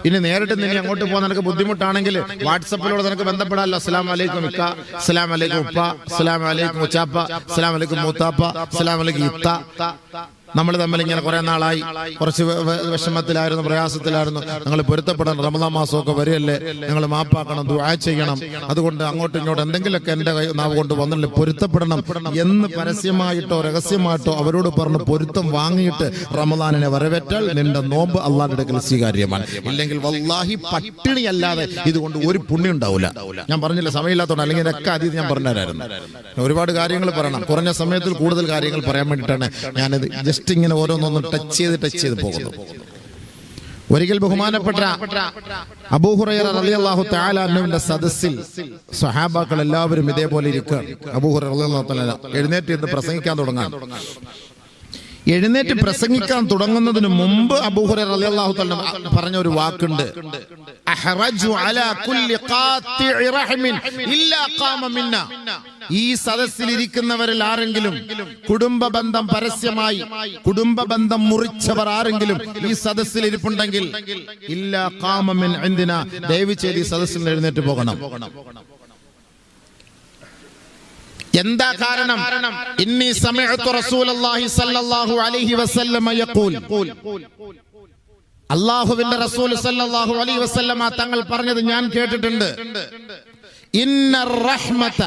ഇനി നേരിട്ട് നിന്നെ അങ്ങോട്ട് പോകാൻ നിനക്ക് ബുദ്ധിമുട്ടാണെങ്കിൽ വാട്സപ്പിലൂടെ നിനക്ക് ബന്ധപ്പെടാമല്ലോ. അസ്സലാമു അലൈക്കും ഇക്ക, അസ്സലാമു അലൈക്കും ഉപ്പ, അസ്സലാമു അലൈക്കും ഉച്ചാപ്പ, അസ്സലാമു അലൈക്കും മൂത്താപ്പ, അസ്സലാമു അലൈക്കും ഇത്ത. നമ്മൾ തമ്മിൽ ഇങ്ങനെ കുറെ നാളായി കുറച്ച് വിഷമത്തിലായിരുന്നു, പ്രയാസത്തിലായിരുന്നു. നിങ്ങൾ പൊരുത്തപ്പെടണം. റമദാൻ മാസമൊക്കെ വരികയല്ലേ, നിങ്ങൾ മാപ്പാക്കണം, ദുആ ചെയ്യണം. അതുകൊണ്ട് അങ്ങോട്ടും ഇങ്ങോട്ടും എന്തെങ്കിലുമൊക്കെ എന്റെ നാവ് കൊണ്ട് വന്നില്ല, പൊരുത്തപ്പെടണം എന്ന് പരസ്യമായിട്ടോ രഹസ്യമായിട്ടോ അവരോട് പറഞ്ഞ് പൊരുത്തം വാങ്ങിയിട്ട് റമദാനിനെ വരവേറ്റാൽ നിന്റെ നോമ്പ് അള്ളാഹുവിന്റെ അടുക്കൽ സ്വീകാര്യമാണ്. ഇല്ലെങ്കിൽ വല്ലാഹി പട്ടിണിയല്ലാതെ ഇതുകൊണ്ട് ഒരു പുണ്യം ഉണ്ടാവില്ല. ഞാൻ പറഞ്ഞില്ല, സമയമില്ലാത്തതുകൊണ്ട്, അല്ലെങ്കിൽ ഇതൊക്കെ അതീത് ഞാൻ പറഞ്ഞുതരായിരുന്നു. ഒരുപാട് കാര്യങ്ങൾ പറയണം, കുറഞ്ഞ സമയത്തിൽ കൂടുതൽ കാര്യങ്ങൾ പറയാൻ വേണ്ടിയിട്ടാണ് ഞാനിത് ജസ്റ്റ് ഇങ്ങനെ ഓരോന്നൊന്നും ടച്ച് ചെയ്ത് പോകുന്നു. ഒരിക്കൽ ബഹുമാനപ്പെട്ട അബൂ ഹുറൈറ റളിയല്ലാഹു തആല അൻഹുവിന്റെ സദസ്സിൽ സ്വഹാബാക്കൾ എല്ലാവരും ഇതേപോലെ ഇരിക്കുകയാണ്. അബൂ ഹുറൈറ റളിയല്ലാഹു തആല എഴുന്നേറ്റ് ഇന്ന് പ്രസംഗിക്കാൻ തുടങ്ങാൻ. എഴുന്നേറ്റ് പ്രസംഗിക്കാൻ തുടങ്ങുന്നതിന് മുമ്പ് അബൂ ഹുറൈറ റളിയല്ലാഹു തആല പറഞ്ഞ ഒരു വാക്കുണ്ട്, അഹ്റജു അലാ കുല്ലി ഖാത്തിഇ റഹ്മിൻ ഇല്ലാ ഖാമ മിന്ന. ഈ സദസ്സിൽ ഇരിക്കുന്നവരിൽ ആരെങ്കിലും കുടുംബ ബന്ധം പരസ്യമായി കുടുംബ ബന്ധം മുറിച്ചവർ ആരെങ്കിലും ഈ സദസ്സിൽ ഇരിപ്പുണ്ടെങ്കിൽ ഇല്ലാ ഖാമ മിൻ ഇൻദിനാ, ദയവ് ചെയ്ത് ഈ സദസ്സിൽ എഴുന്നേറ്റ് പോകണം. എന്താ കാരണം? ഇന്നി സമഅതു റസൂലുള്ളാഹി സ്വല്ലല്ലാഹു അലൈഹി വസല്ലമ യഖൂൽ, അല്ലാഹുവിന്റെ റസൂൽ സ്വല്ലല്ലാഹു അലൈഹി വസല്ലമ തങ്ങൾ പറഞ്ഞത് ഞാൻ കേട്ടിട്ടുണ്ട്. ഇന്ന റഹ്മത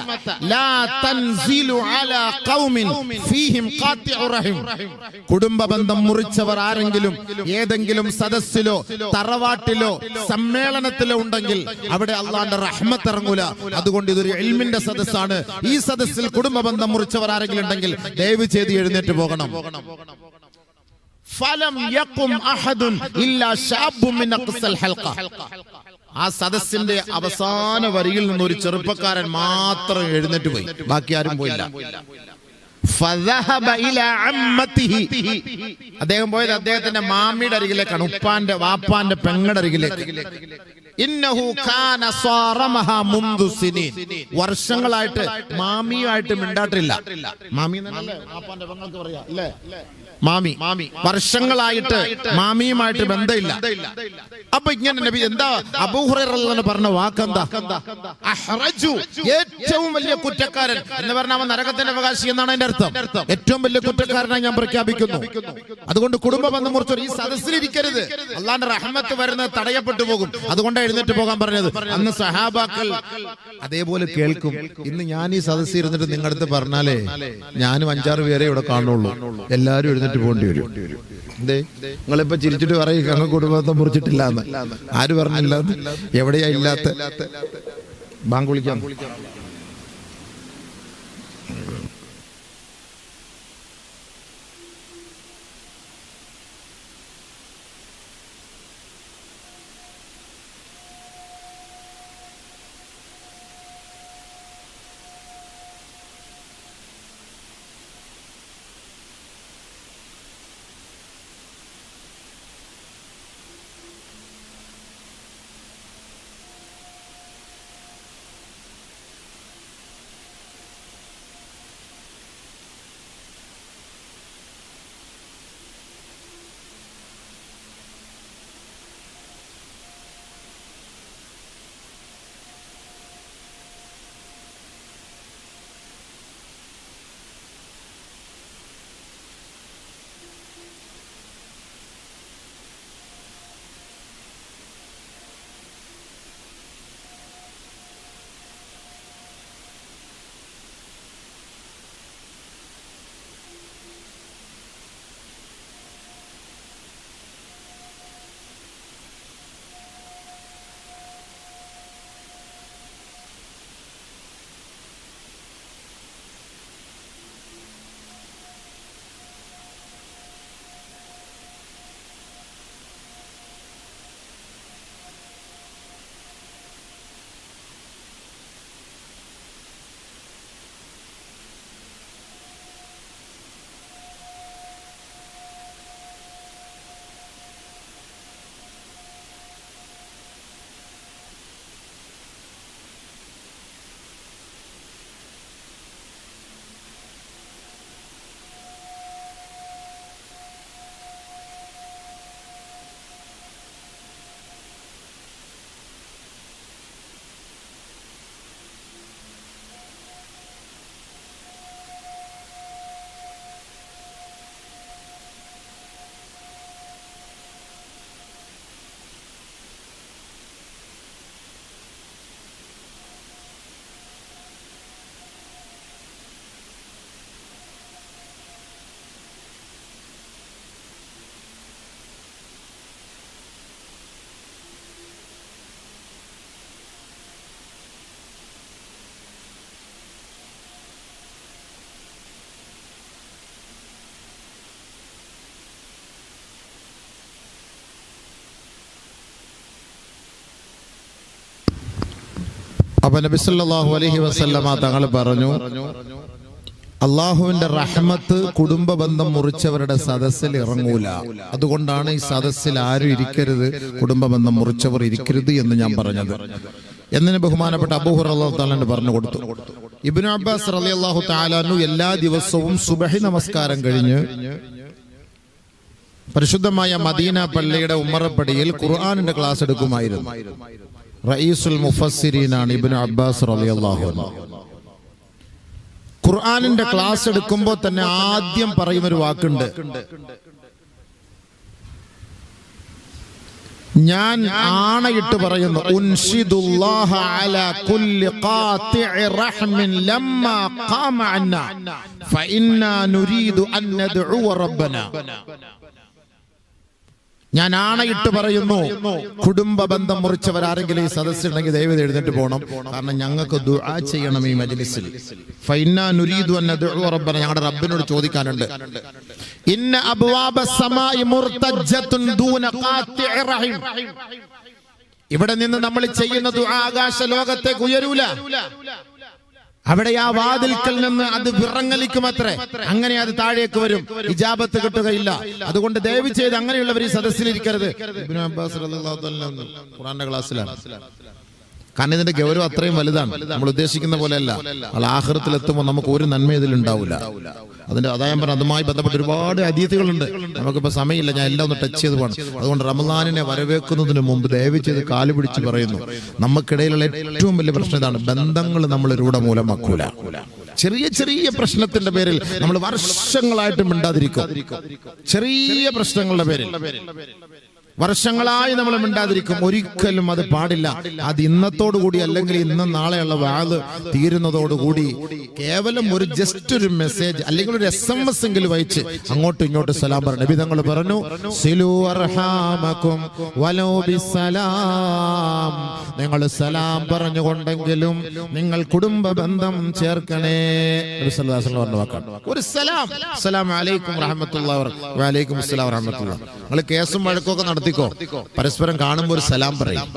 ലാ തൻസിലു അലാ ഖൗമിൻ ഫീഹിം ഖാതിഉ റഹിം. കുടുംബ ബന്ധം മുറിച്ചവർ ആരെങ്കിലും ഏതെങ്കിലും സദസ്സിലോ തറവാട്ടിലോ സമ്മേളനത്തിലോ ഉണ്ടെങ്കിൽ അവിടെ അള്ളാന്റെ റഹ്മത്ത് ഇറങ്ങൂല. അതുകൊണ്ട് ഇതൊരു ഇൽമിന്റെ സദസ്സാണ്. ഈ സദസ്സിൽ കുടുംബ ബന്ധം മുറിച്ചവർ ആരെങ്കിലും ഉണ്ടെങ്കിൽ ദയവ് ചെയ്ത് എഴുന്നേറ്റ് പോകണം. ഫലം യഖും അഹദുൻ ഇല്ലാ ശാബ്ബുൻ മിൻ അഖ്സൽ ഹൽഖ. ആ സദസ്സിന്റെ അവസാന വരിയിൽ നിന്ന് ഒരു ചെറുപ്പക്കാരൻ മാത്രം എഴുന്നേറ്റ് പോയി, ബാക്കി ആരും പോയില്ല. അദ്ദേഹം പോയത് അദ്ദേഹത്തിന്റെ മാമിയുടെ അരികിലേക്കാണ്, ഉപ്പാന്റെ വാപ്പാന്റെ പെങ്ങളുടെ അരികിലേക്ക്. വർഷങ്ങളായിട്ട് മാമിയുമായിട്ട് മിണ്ടാട്ടില്ല. മാമി വാപ്പാന്റെ പെങ്ങൾക്ക് പറയാ അല്ലേ, മാമി. വർഷങ്ങളായിട്ട് മാമിയുമായിട്ട് ബന്ധമില്ല. അപ്പൊ ഇങ്ങനെ നബി എന്താ അബൂ ഹുറൈറ പറഞ്ഞ വാക്കെന്താ? അഹ്റജു, ഏറ്റവും വലിയ കുറ്റക്കാരൻ എന്ന് പറഞ്ഞാൽ അവൻ നരകത്തിന്റെ അവകാശി എന്നാണ് അതിന്റെ അർത്ഥം. ഏറ്റവും വലിയ കുറ്റക്കാരനായി ഞാൻ പ്രഖ്യാപിക്കുന്നു. അതുകൊണ്ട് കുടുംബ ബന്ധം മുറിച്ചവർ ഈ സദസ്സിലിരിക്കരുത്. അള്ളാന്റെ റഹ്മത്ത് വരുന്നത് തടയപ്പെട്ടു പോകും. അതുകൊണ്ട് എഴുന്നേറ്റ് പോകാൻ പറഞ്ഞത്. അന്ന് സഹാബാക്കൾ അതേപോലെ കേൾക്കും. ഇന്ന് ഞാൻ ഈ സദസ്സിൽ ഇരുന്നിട്ട് നിങ്ങളുടെ അടുത്ത് പറഞ്ഞാലേ ഞാനും 5-6 പേരെ ഇവിടെ കാണുള്ളൂ, എല്ലാരും എഴുന്നേറ്റ് പോകേണ്ടി വരും. നിങ്ങളിപ്പോ ചിരിച്ചിട്ട് പറയും അങ്ങ് കുടുംബത്തെ മുറിച്ചിട്ടില്ല എന്ന്. ആര് പറഞ്ഞില്ല? എവിടെയാ ഇല്ലാത്ത? ബാങ്ക് വിളിക്കാം. അപ്പൊ നബി സല്ലല്ലാഹു അലൈഹി വസല്ലമ തങ്ങൾ പറഞ്ഞു, അള്ളാഹുവിന്റെ റഹ്മത്ത് കുടുംബ ബന്ധം മുറിച്ചവരുടെ സദസ്സിൽ ഇറങ്ങൂല. അതുകൊണ്ടാണ് ഈ സദസ്സിൽ ആരും ഇരിക്കരുത്, കുടുംബ ബന്ധം മുറിച്ചവർ ഇരിക്കരുത് എന്ന് ഞാൻ പറഞ്ഞത്. എന്നിന് ബഹുമാനപ്പെട്ട അബൂ ഹുറൈറ റളിയല്ലാഹു തആല പറഞ്ഞു കൊടുത്തു. ഇബ്നു അബ്ബാസ് റളിയല്ലാഹു തആല അൻഹു എല്ലാ ദിവസവും സുബഹി നമസ്കാരം കഴിഞ്ഞ് പരിശുദ്ധമായ മദീന പള്ളിയുടെ ഉമ്മറപ്പടിയിൽ ഖുർആനിന്റെ ക്ലാസ് എടുക്കുമായിരുന്നു. റഈസുൽ മുഫസ്സിരീനാണ് ഇബ്നു അബ്ബാസ് റളിയല്ലാഹു അൻഹു. ഖുർആനിന്റെ ക്ലാസ് എടുക്കുമ്പോൾ തന്നെ ആദ്യം പറയുന്നൊരു വാക്കുണ്ട്, ഞാൻ ആണയിട്ട് പറയുന്നു, ഉൻഷിദുല്ലാഹ അലാ കുല്ലി ഖാതിഇ റഹ്മിൻ ലമ്മാ ഖാമ അന്നാ ഫഇന്നാ നുരീദു അൻ നദ്ഉ റബ്ബനാ. ഞാൻ ആണയിട്ട് പറയുന്നു, കുടുംബ ബന്ധം മുറിച്ചവരാരെങ്കിലും ഈ സദസ്സിലുണ്ടെങ്കിൽ ദയവേത് എഴുന്നേറ്റ് പോകണം. കാരണം ഞങ്ങൾക്ക് ദുആ ചെയ്യണം ഈ മജ്ലിസിൽ. ഫഇന്നാ നുരീദു അൻ നദ്ഉ റബ്ബന, ഞങ്ങളുടെ റബ്ബിനോട് ചോദിക്കാനുണ്ട്. ഇന്ന അബ്വാബ സമാഇ മുർതജ്ജത്തുൻ ദൂന ഖാതിഇ റഹിം. ഇവിടെ നിന്ന് നമ്മൾ ചെയ്യുന്ന ദുആ ആകാശ ലോകത്തേക്ക് ഉയരൂല. അവിടെ ആ വാതിൽക്കൽ നിന്ന് അത് വിറങ്ങലിക്കുമത്രേ. അങ്ങനെ അത് താഴേക്ക് വരും, ഇജാബത്ത് കിട്ടുകയില്ല. അതുകൊണ്ട് ദയവ് ചെയ്ത് അങ്ങനെയുള്ളവർ ഈ സദസ്സിലിരിക്കരുത്. ഇബ്നു അബ്ബാസ് റളിയല്ലാഹു തആല ഖുർആന്റെ ക്ലാസ്സിലാണ്. കാരണം ഇതിന്റെ ഗൗരവം അത്രയും വലുതാണ്. നമ്മൾ ഉദ്ദേശിക്കുന്ന പോലെയല്ല. ആഖിറത്തിൽ എത്തുമ്പോൾ നമുക്ക് ഒരു നന്മ ഇതിൽ ഉണ്ടാവില്ല. അതായത് അതുമായി ബന്ധപ്പെട്ട് ഒരുപാട് ഹദീസുകളുണ്ട്. നമുക്കിപ്പോൾ സമയമില്ല, ഞാൻ എല്ലാം ഒന്ന് ടച്ച് ചെയ്ത് പോകണം. അതുകൊണ്ട് റമളാനിനെ വരവേൽക്കുന്നതിന് മുമ്പ് ദയവ് ചെയ്ത് കാല് പിടിച്ച് പറയുന്നു, നമുക്കിടയിലുള്ള ഏറ്റവും വലിയ പ്രശ്നം ഇതാണ്, ബന്ധങ്ങൾ നമ്മൾ രൂഢ മൂലമാക്കൂല. ചെറിയ ചെറിയ പ്രശ്നത്തിന്റെ പേരിൽ നമ്മൾ വർഷങ്ങളായിട്ട് മിണ്ടാതിരിക്കും. ചെറിയ പ്രശ്നങ്ങളുടെ പേരിൽ വർഷങ്ങളായി നമ്മൾ മിണ്ടാതിരിക്കും. ഒരിക്കലും അത് പാടില്ല. അത് ഇന്നത്തോടുകൂടി അല്ലെങ്കിൽ ഇന്നും നാളെയുള്ള വാത് തീരുന്നതോടുകൂടി കേവലം ഒരു ജസ്റ്റ് ഒരു മെസ്സേജ് അല്ലെങ്കിൽ ഒരു SMS എങ്കിലും വായിച്ച് അങ്ങോട്ടും ഇങ്ങോട്ടും സലാം പറഞ്ഞു. നബി തങ്ങൾ പറഞ്ഞു, സിലു അർഹാമകും വലൗ ബിസ്സലാം. നിങ്ങൾ സലാം പറഞ്ഞുകൊണ്ടെങ്കിലും നിങ്ങൾ കുടുംബ ബന്ധം ചേർക്കണേ. നബി സല്ലല്ലാഹു അലൈഹി വസല്ലം പറഞ്ഞ വാക്കാണ് ഒരു സലാം. അസ്സലാമു അലൈക്കും വറഹ്മത്തുള്ളാഹി വഅലൈക്കും അസ്സലാം വറഹ്മത്തുള്ളാഹി. നിങ്ങൾ കേസും വഴക്കൊക്കെ നടത്തിക്കോ, പരസ്പരം കാണുമ്പോൾ ഒരു സലാം പറയും.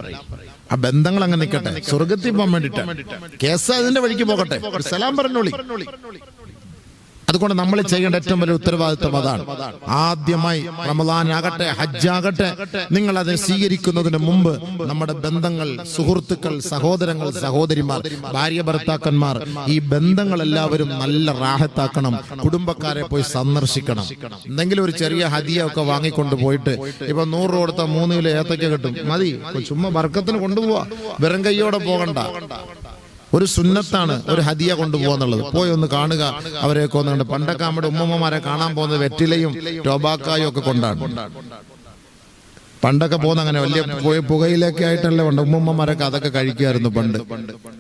ആ ബന്ധങ്ങൾ അങ്ങനെ നിൽക്കട്ടെ. സ്വർഗത്തിൽ പോകാൻ വേണ്ടിട്ട് കേസ് അതിന്റെ വഴിക്ക് പോകട്ടെ, ഒരു സലാം പറഞ്ഞോളി. അതുകൊണ്ട് നമ്മൾ ചെയ്യേണ്ട ഏറ്റവും വലിയ ഉത്തരവാദിത്വം അതാണ്. ആദ്യമായി റമളാൻ ആകട്ടെ, ഹജ്ജാകട്ടെ, നിങ്ങൾ അത് സ്വീകരിക്കുന്നതിന് മുമ്പ് നമ്മുടെ ബന്ധങ്ങൾ, സുഹൃത്തുക്കൾ, സഹോദരങ്ങൾ, സഹോദരിമാർ, ഭാര്യ ഭർത്താക്കന്മാർ, ഈ ബന്ധങ്ങൾ എല്ലാവരും നല്ല റാഹത്താക്കണം. കുടുംബക്കാരെ പോയി സന്ദർശിക്കണം. എന്തെങ്കിലും ഒരു ചെറിയ ഹദിയ ഒക്കെ വാങ്ങിക്കൊണ്ട് പോയിട്ട്, ഇപ്പൊ 100 രൂപ കൊടുത്ത 3 കിലോ ഏത്തക്ക കിട്ടും, മതി. ചുമ്മാ ബർക്കത്തിന് കൊണ്ടുപോവാ, വെറും കയ്യോടെ പോകണ്ട. ഒരു സുന്നത്താണ് ഒരു ഹദിയ കൊണ്ടുപോകുന്നുള്ളത്. പോയി ഒന്ന് കാണുക, അവരെയൊക്കെ ഒന്ന് കണ്ട്. പണ്ടൊക്കെ നമ്മുടെ ഉമ്മമ്മമാരെ കാണാൻ പോകുന്നത് വെറ്റിലയും ടോബാക്കായും ഒക്കെ കൊണ്ടാണ്. പണ്ടൊക്കെ പോകുന്ന അങ്ങനെ വലിയ പുകയിലൊക്കെ ആയിട്ടല്ലേ ഉണ്ട്. ഉമ്മമ്മമാരൊക്കെ അതൊക്കെ കഴിക്കുമായിരുന്നു പണ്ട്.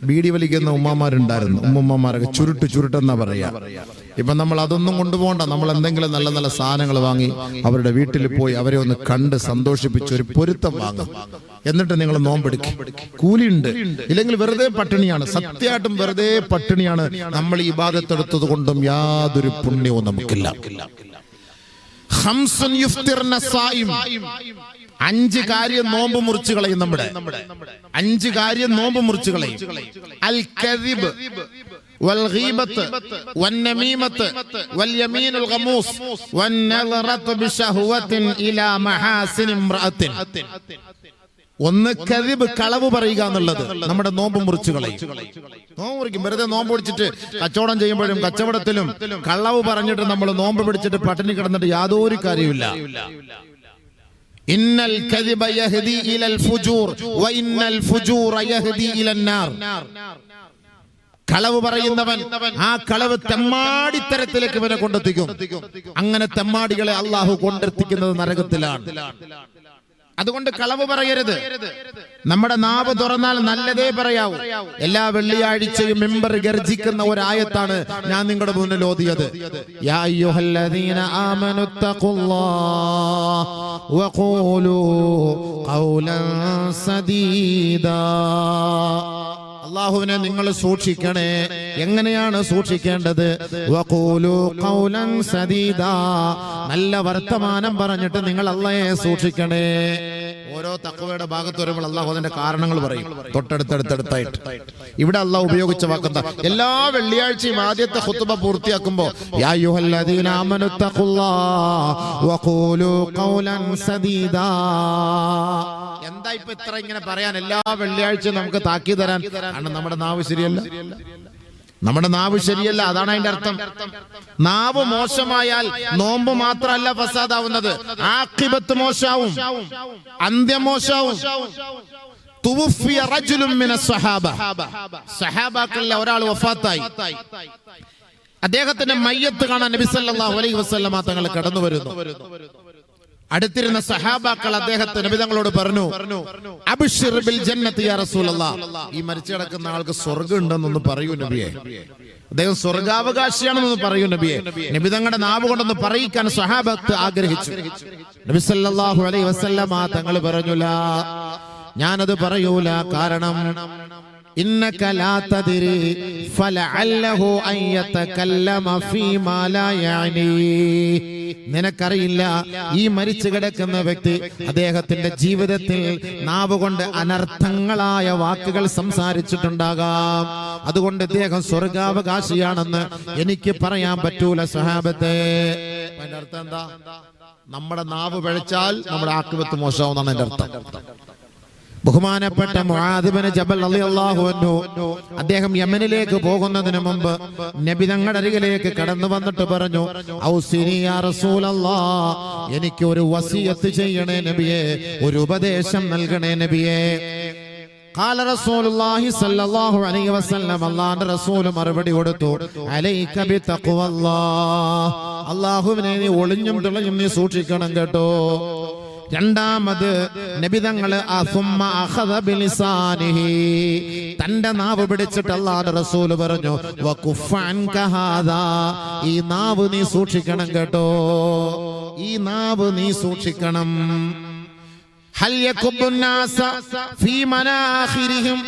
ബീഡി വലിക്കുന്ന ഉമ്മമാരുണ്ടായിരുന്നു. ഉമ്മമ്മമാരൊക്കെ ചുരുട്ടെന്നാ പറയാ. ഇപ്പൊ നമ്മൾ അതൊന്നും കൊണ്ടുപോകണ്ട. നമ്മൾ എന്തെങ്കിലും നല്ല നല്ല സാധനങ്ങൾ വാങ്ങി അവരുടെ വീട്ടിൽ പോയി അവരെ ഒന്ന് കണ്ട് സന്തോഷിപ്പിച്ച് ഒരു പൊരുത്തം വാങ്ങും. എന്നിട്ട് നിങ്ങൾ നോമ്പെടുക്കും. കൂലിയുണ്ട്. ഇല്ലെങ്കിൽ വെറുതെ പട്ടിണിയാണ്. സത്യമായിട്ടും വെറുതെ പട്ടിണിയാണ്. നമ്മൾ ഈ ഇബാദത്തെടുത്തത് കൊണ്ടും യാതൊരു പുണ്യവും നമുക്കില്ല. 5 കാര്യം നോമ്പ് മുറിച്ചു കളയും. നമ്മുടെ 5 കാര്യം നോമ്പ് മുറിച്ചു കളയും. അൽ കദിബ് വൽ ഗീബത്ത് വൻ നമീമത്ത് വൽ യമീനുൽ ഗമൂസ് വൻ നളറതു ബിശഹവത്തിൻ ഇലാ മഹാസിൻ ഇംറഅത്തിൻ. ഒന്ന് കദിബ്, കളവ് പറയുക എന്നുള്ളത് നമ്മുടെ നോമ്പ് മുറിച്ചു കളയും. നോമ്പ് മുറിക്കും. വെറുതെ നോമ്പ് പിടിച്ചിട്ട് കച്ചവടം ചെയ്യുമ്പോഴും കച്ചവടത്തിലും കളവ് പറഞ്ഞിട്ട് നമ്മൾ നോമ്പ് പിടിച്ചിട്ട് പട്ടിണി കിടന്നിട്ട് യാതൊരു കാര്യമില്ല. ഇന്നൽ കദിബ യഹ്ദി ഇലൽ ഫുജൂർ വ ഇന്നൽ ഫുജൂറ യഹ്ദി ഇലൻ നാർ. കളവ് പറയുന്നവൻ ആ കളവ് തെമ്മാടിത്തരത്തിലേക്ക് ഇവനെ കൊണ്ടെത്തിക്കും. അങ്ങനെ തെമ്മാടികളെ അള്ളാഹു കൊണ്ടെത്തിക്കുന്നത് നരകത്തിലാണ്. അതുകൊണ്ട് കളവ് പറയരുത്. നമ്മുടെ നാവ് തുറന്നാൽ നല്ലതേ പറയാവൂ. എല്ലാ വെള്ളിയാഴ്ചയും മിമ്പർ ഗർജിക്കുന്ന ഒരായത്താണ് ഞാൻ നിങ്ങളുടെ മുന്നിൽ ഓതിയത്. യാ അയ്യുഹല്ലദീന ആമനുത്തഖുല്ലാഹ വഖൂലൂ ഖൗലൻ സദീദാ. അല്ലാഹുവിനെ നിങ്ങൾ സൂക്ഷിക്കണേ. എങ്ങനെയാണ് സൂക്ഷിക്കേണ്ടത്? വഖൂലു ഖൗലൻ സദീദാ. നല്ല വർത്തമാനം പറഞ്ഞിട്ട് നിങ്ങൾ അല്ലാഹയെ സൂക്ഷിക്കണേ. ഓരോ തഖ്വയുടെ ഭാഗത്ത് വരുമ്പോൾ അല്ലാഹു അതിന്റെ കാരണങ്ങൾ പറയും. തൊട്ടടുത്തടുത്തായിട്ട് ഇവിടെ അല്ലാഹു ഉപയോഗിച്ച വാക്കെന്താ? എല്ലാ വെള്ളിയാഴ്ചയും ആദ്യത്തെ ഖുത്ബ പൂർത്തിയാക്കുമ്പോൾ യാ അയ്യുഹല്ലദീന ആമനുത്തഖുല്ലാഹ വഖൂലു ഖൗലൻ സദീദാ. എന്താ ഇപ്പൊ ഇത്ര ഇങ്ങനെ പറയാൻ? എല്ലാ വെള്ളിയാഴ്ചയും നമുക്ക് താക്കീത് തരാൻ. കാരണം നമ്മുടെ നാവ് ശരിയല്ല. നമ്മുടെ നാവ് ശരിയല്ല, അതാണ് അതിന്റെ അർത്ഥം. നാവ് മോശമായാൽ നോമ്പ് മാത്രമല്ല ഫസാദാവുന്നത്, ആഖിബത്ത് മോശാവും, അന്ത്യം മോശാവും. തുവഫിയ റജുലുൻ മിനസ് സഹാബ. സഹാബാക്കളിൽ ഒരാൾ വഫാത്തായി. അദ്ദേഹത്തിന്റെ മയ്യത്ത് കാണാൻ നബി സല്ലല്ലാഹു അലൈഹി വസല്ലമ തങ്ങൾ കടന്നു വരുന്നു. അടുത്തിരുന്ന സഹാബാക്കൾ അദ്ദേഹത്തെ നബി തങ്ങളോട് പറഞ്ഞു, അബ്ശിർ ബിൽ ജന്നത്തി യാ റസൂലല്ലാഹ്, ഈ മരിച്ചു കിടക്കുന്ന ആൾക്ക് സ്വർഗ്ഗം ഉണ്ടെന്നൊന്ന് പറയൂ നബിയെ, അദ്ദേഹം സ്വർഗാവകാശിയാണെന്നൊന്ന് പറയൂ നബിയെ. നബി തങ്ങളുടെ നാവ് കൊണ്ടൊന്ന് പറയിക്കാൻ സഹാബത്ത് ആഗ്രഹിച്ചു. നബി സല്ലല്ലാഹു അലൈഹി വസല്ലമ തങ്ങൾ പറഞ്ഞു, ലാ, ഞാനത് പറയൂല. കാരണം ഇന്നക ലാ തദ്രി ഫലഅല്ലഹു അൻ യതകല്ലമ ഫീമാ ലാ യഅനി, നിനക്കറിയില്ല ഈ മരിച്ചു കിടക്കുന്ന വ്യക്തി അദ്ദേഹത്തിന്റെ ജീവിതത്തിൽ നാവ് കൊണ്ട് അനർത്ഥങ്ങളായ വാക്കുകൾ സംസാരിച്ചിട്ടുണ്ടാകാം. അതുകൊണ്ട് അദ്ദേഹം സ്വർഗാവകാശിയാണെന്ന് എനിക്ക് പറയാൻ പറ്റൂല സഹാബത്തെ. അതിന്റെ അർത്ഥം എന്താ? നമ്മുടെ നാവ് പിഴച്ചാൽ നമ്മുടെ ആക്രിവത്ത് മോശമാവുന്നതാണ് എന്റെ അർത്ഥം. ബഹുമാനപ്പെട്ട മുആദ് ഇബ്നു ജബൽ റളിയല്ലാഹു അൻഹു അദ്ദേഹം യമനിലേക്ക് പോകുന്നതിന് മുമ്പ് നബി തങ്ങളുടെ അരികിലേക്ക് കടന്നു വന്നിട്ട് പറഞ്ഞു, ഔസിനി യാ റസൂലല്ലാഹ്, എനിക്ക് ഒരു വസിയത്ത് ചെയ്യണേ നബിയെ, ഒരു ഉപദേശം നൽകണേ നബിയെ. ഖാല റസൂലുള്ളാഹി സ്വല്ലല്ലാഹു അലൈഹി വസല്ലം, അല്ലാഹുവിന്റെ റസൂൽ മറുപടി കൊടുത്തു, അലൈക ബിതഖ്വല്ലാഹ്, അല്ലാഹുവിനെ നീ ഒളിഞ്ഞും തെളിഞ്ഞും നീ സൂക്ഷിക്കണം കേട്ടോ. രണ്ടാമത് നബി തങ്ങൾ തന്റെ നാവ് പിടിച്ചിട്ട് അല്ലാഹുവിന്റെ റസൂൽ പറഞ്ഞു, വകുഫ അൻക ഹാദാ, ഈ നാവ് നീ സൂക്ഷിക്കണം കേട്ടോ, ഈ നാവ് നീ സൂക്ഷിക്കണം. هل يكب الناس في مناخرهم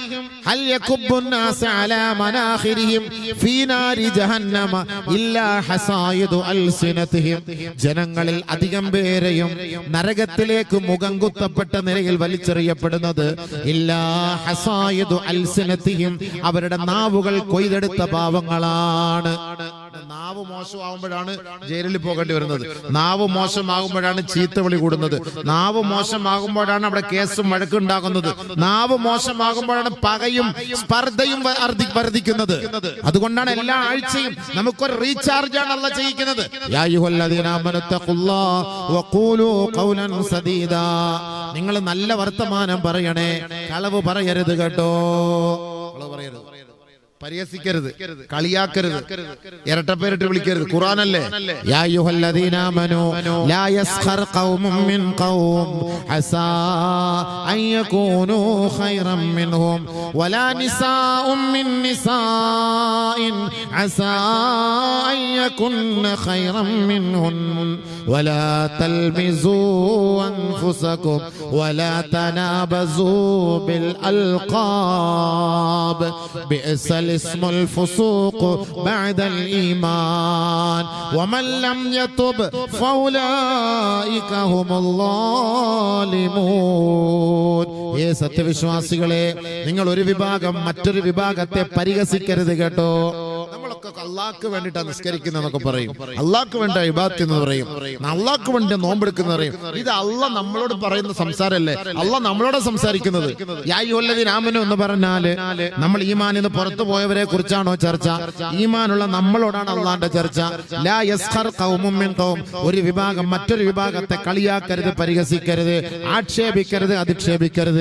هل يكب الناس على مناخرهم في نار جهنم إلا حصائد ألسنتهم, ജനങ്ങളിൽ അധികം പേരെയും നരകത്തിലേക്ക് മുഖം കുത്തപ്പെട്ട നിലയിൽ വലിച്ചെറിയപ്പെടുന്നത് ഇല്ലാ ഹസായിദു അൽസിനതിഹിം, അവരുടെ നാവുകൾ കൊയ്തെടുത്ത പാവങ്ങളാണ്. നാവ് മോശമാകുമ്പോഴാണ് ജയിലിൽ പോകേണ്ടി വരുന്നത്, നാവ് മോശമാകുമ്പോഴാണ് ചീത്തവിളി കൂടുന്നത്, നാവ് മോശമാകുമ്പോഴാണ് അവിടെ കേസും വഴക്കുണ്ടാകുന്നത്, നാവ് മോശമാകുമ്പോഴാണ് പകയും സ്പർദ്ധയും വർദ്ധിക്കുന്നത്. അതുകൊണ്ടാണ് എല്ലാ ആഴ്ചയും നമുക്കൊരു റീചാർജ് ആണ് അല്ലാഹു ചെയ്യിക്കുന്നത്. യാ അയ്യുഹല്ലദീന ആമനു തഖുല്ലാഹ വഖൂലൂ ഖൗലൻ സദീദാ, നിങ്ങൾ നല്ല വർത്തമാനം പറയണേ, കളവ് പറയരുത് കേട്ടോ. കളവ് പറയരുത്, പരിഹസിക്കരുത്, കളിയാക്കരുത്, ഇരട്ടപ്പേരിട്ട് വിളിക്കരുത്. ഖുർആനല്ലേ, യാ അയ്യുഹല്ലദീന ആമനൂ ലാ യസ്ഖർ ഖൗമും മിൻ ഖൗം അസാ അൻ യകൂനൂ ഖൈറൻ മിൻഹും വലാ നിസാഉം മിൻ നിസാഇൻ അസാ അൻ യകുന്ന ഖൈറൻ മിൻഹുൻ വലാ തൽമിസൂ അൻഫുസകും വലാ തനാബസൂ ബിൽ അൽഖാബ് ബിഅസൽ اسم الفسوق بعد الإيمان ومن لم يتب فأولئك هم الظالمون. ഏ സത്യവിശ്വാസികളെ, നിങ്ങൾ ഒരു വിഭാഗം മറ്റൊരു വിഭാഗത്തെ പരിഹസിക്കരുത് കേട്ടോ. നമ്മളൊക്കെ അള്ളാഹ്ക്ക് വേണ്ടിയിട്ടാണ് നിസ്കരിക്കുന്നതൊക്കെ പറയും, അള്ളാഹ്ക്ക് വേണ്ട ഇബാദത്ത് എന്ന് പറയും, അള്ളാഹ്ക്ക് വേണ്ടി നോമ്പെടുക്കുന്ന പറയും. ഇത് അള്ളാഹ് നമ്മളോട് പറയുന്ന സംസാരമല്ലേ, അള്ളാഹ് നമ്മളോട് സംസാരിക്കുന്നത്. യാ അയ്യുഹല്ലദീന ആമനൂ എന്ന് പറഞ്ഞാല് നമ്മൾ ഈമാനിൽ നിന്ന് പുറത്തു പോയവരെ കുറിച്ചാണോ ചർച്ച? ഈമാനുള്ള നമ്മളോടാണ് അള്ളാന്റെ ചർച്ച. ലാ യസ്ഖർ ഖൗമും മിൻ ഖൗം, ഒരു വിഭാഗം മറ്റൊരു വിഭാഗത്തെ കളിയാക്കരുത്, പരിഹസിക്കരുത്, ആക്ഷേപിക്കരുത്, അധിക്ഷേപിക്കരുത്.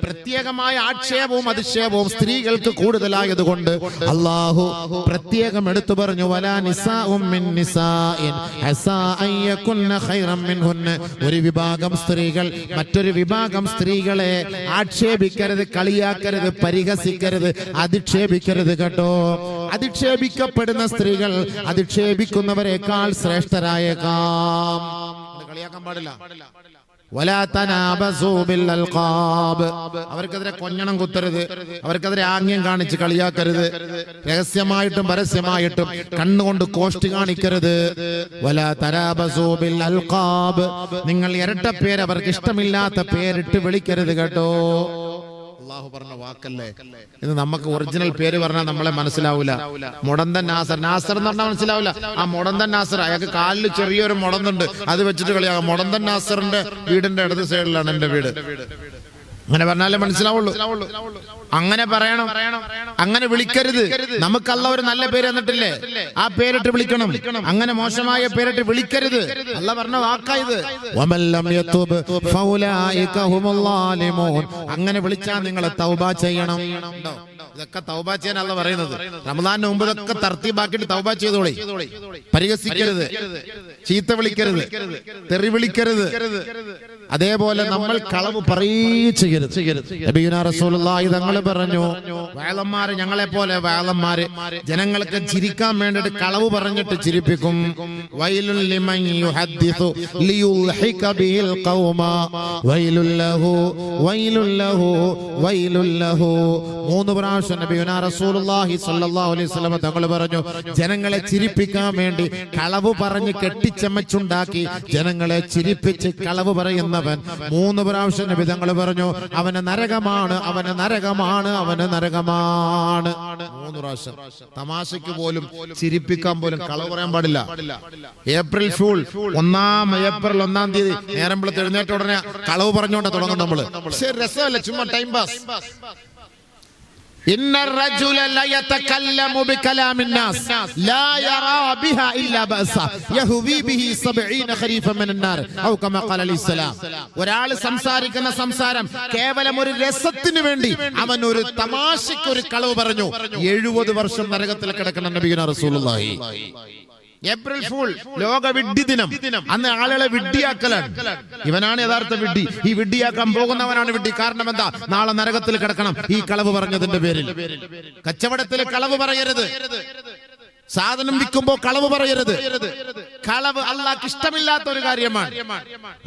പ്രത്യേകമായ ആക്ഷേപവും അധിക്ഷേപവും സ്ത്രീകൾക്ക് കൂടുതലായതുകൊണ്ട് അല്ലാഹു പ്രത്യേകം എടുത്തു പറഞ്ഞു, വലാ നിസാഉം മിൻ നിസാഇൻ ഹസാ അൻ യകുന്ന ഖൈറൻ മിൻഹുന്ന, ഒരു വിഭാഗം സ്ത്രീകൾ മറ്റൊരു വിഭാഗം സ്ത്രീകളെ ആക്ഷേപിക്കരുത്, കളിയാക്കരുത്, പരിഹസിക്കരുത്, അധിക്ഷേപിക്കരുത് കേട്ടോ. അധിക്ഷേപിക്കപ്പെടുന്ന സ്ത്രീകൾ അധിക്ഷേപിക്കുന്നവരെക്കാൾ ശ്രേഷ്ഠരായേക്കാം. കളിയാക്കാൻ പാടില്ല. വലാ തനാബസൂ ബിൽ അൽഖാബ്, അവർക്കെതിരെ കൊഞ്ഞണം കുത്തരുത്, അവർക്കെതിരെ ആംഗ്യം കാണിച്ച് കളിയാക്കരുത്, രഹസ്യമായിട്ടും പരസ്യമായിട്ടും കണ്ണുകൊണ്ട് കോഷ്ടി കാണിക്കരുത്. വലാ തനാബസൂ ബിൽ അൽഖാബ്, നിങ്ങൾ ഇരട്ട പേര് അവർക്ക് ഇഷ്ടമില്ലാത്ത പേരിട്ട് വിളിക്കരുത് കേട്ടോ. അള്ളാഹു പറഞ്ഞ വാക്കല്ലേ ഇത്. നമുക്ക് ഒറിജിനൽ പേര് പറഞ്ഞാൽ നമ്മളെ മനസ്സിലാവൂല. മുടന്തൻ നാസർ, നാസർ എന്ന് പറഞ്ഞാൽ മനസ്സിലാവില്ല. ആ മുടന്തൻ നാസർ, അയാൾക്ക് കാലിൽ ചെറിയൊരു മുടന്തുണ്ട്, അത് വെച്ചിട്ട് കളിയാകാം. മുടന്തൻ നാസറിന്റെ വീടിന്റെ ഇടത് സൈഡിലാണ് എന്റെ വീട്. അങ്ങനെ പറഞ്ഞാലേ മനസ്സിലാവുള്ളൂ. അങ്ങനെ പറയണം, അങ്ങനെ വിളിക്കരുത്. നമുക്ക് അല്ലാഹ് ഒരു നല്ല പേര് തന്നിട്ടില്ലേ, ആ പേരിട്ട് വിളിക്കണം. അങ്ങനെ മോശമായ പേരിട്ട് വിളിക്കരുത്. അല്ലാഹ് പറഞ്ഞ വാക്കായത്. അങ്ങനെ വിളിച്ചാൽ നിങ്ങൾ തൗബ ചെയ്യണം. ഇതൊക്കെ തൗബ ചെയ്യാൻ അല്ലാഹ് പറയുന്നത്. റമദാനിന് മുമ്പ് ഇതൊക്കെ തർത്തീബാക്കിയിട്ട് തൗബ ചെയ്തോളി. പരിഹസിക്കരുത്, ചീത്ത വിളിക്കരുത്, തെറി വിളിക്കരുത്. അതേപോലെ നമ്മൾ കളവ് പറയിച്ചരുത്. നബിയുനാ റസൂലുള്ളാഹി തങ്ങൾ പറഞ്ഞു, വയലന്മാര് ഞങ്ങളെ പോലെ വയലന്മാര് ജനങ്ങൾക്ക് ചിരിക്കാൻ വേണ്ടിട്ട് കളവ് പറഞ്ഞിട്ട് ചിരിപ്പിക്കും. വൈലുൽ ലിമൻ യുഹദ്ദിസു ലിയുൽഹിക ബിൽ ഖൗമ വൈലുൽ ലഹു വൈലുൽ ലഹു വൈലുൽ ലഹു. 3 പ്രാവശ്യം നബിയുനാ റസൂലുള്ളാഹി സ്വല്ലല്ലാഹു അലൈഹി വസല്ലം തങ്ങൾ പറഞ്ഞു, ജനങ്ങളെ ചിരിപ്പിക്കാൻ വേണ്ടി കളവ് പറഞ്ഞ് കെട്ടിച്ചമച്ചുണ്ടാക്കി ജനങ്ങളെ ചിരിപ്പിച്ച് കളവ് പറയുന്നവൻ 3 പ്രാവശ്യം നബി തങ്ങൾ പറഞ്ഞു, അവന് നരകമാണ്, അവന് നരകമാണ്, അവന് നരകമാണ്. 3 പ്രാവശ്യം. തമാശയ്ക്ക് പോലും ചിരിപ്പിക്കാൻ പോലും കളവ് പറയാൻ പാടില്ല. ഏപ്രിൽ ഫൂൾ, 1 ഏപ്രിൽ 1 തീയതി നേരം വെളുത്ത് എഴുന്നേറ്റ ഉടനെ കളവ് പറഞ്ഞുകൊണ്ട് തുടങ്ങും നമ്മള്. പക്ഷെ രസമല്ല, ചുമ്മാ ടൈം പാസ്. إن الرجل لا يتكلم بكلام الناس لا يرى بها إلا بأسا يهوي به 70 خريفا من النار أو كما قال عليه السلام. ഒരാൾ സംസാരിക്കുന്ന സംസാരം കേവലം ഒരു രസത്തിന് വേണ്ടി, അവൻ ഒരു തമാശയ്ക്ക് ഒരു കളവ് പറഞ്ഞു, 70 വർഷം നരകത്തിൽ കിടക്കുന്ന നബിയുനാ റസൂലുള്ളാഹി. ഏപ്രിൽ ഫൂൾ, ലോക വിഡ്ഢി ദിനം. അന്ന് ആളുകളെ വിഡ്ഢിയാക്കലാണ്. ഇവനാണ് യഥാർത്ഥ വിഡ്ഢി. ഈ വിഡ്ഢിയാക്കാൻ പോകുന്നവനാണ് വിഡ്ഢി. കാരണം എന്താ? നാളെ നരകത്തിൽ കിടക്കണം ഈ കളവ് പറഞ്ഞതിന്റെ പേരിൽ. കച്ചവടത്തിൽ കളവ് പറയരുത്. സാധനം വിൽക്കുമ്പോ കളവ് പറയരുത്. കളവ് അല്ലാഹ്ക്ക് ഇഷ്ടമില്ലാത്ത ഒരു കാര്യമാണ്.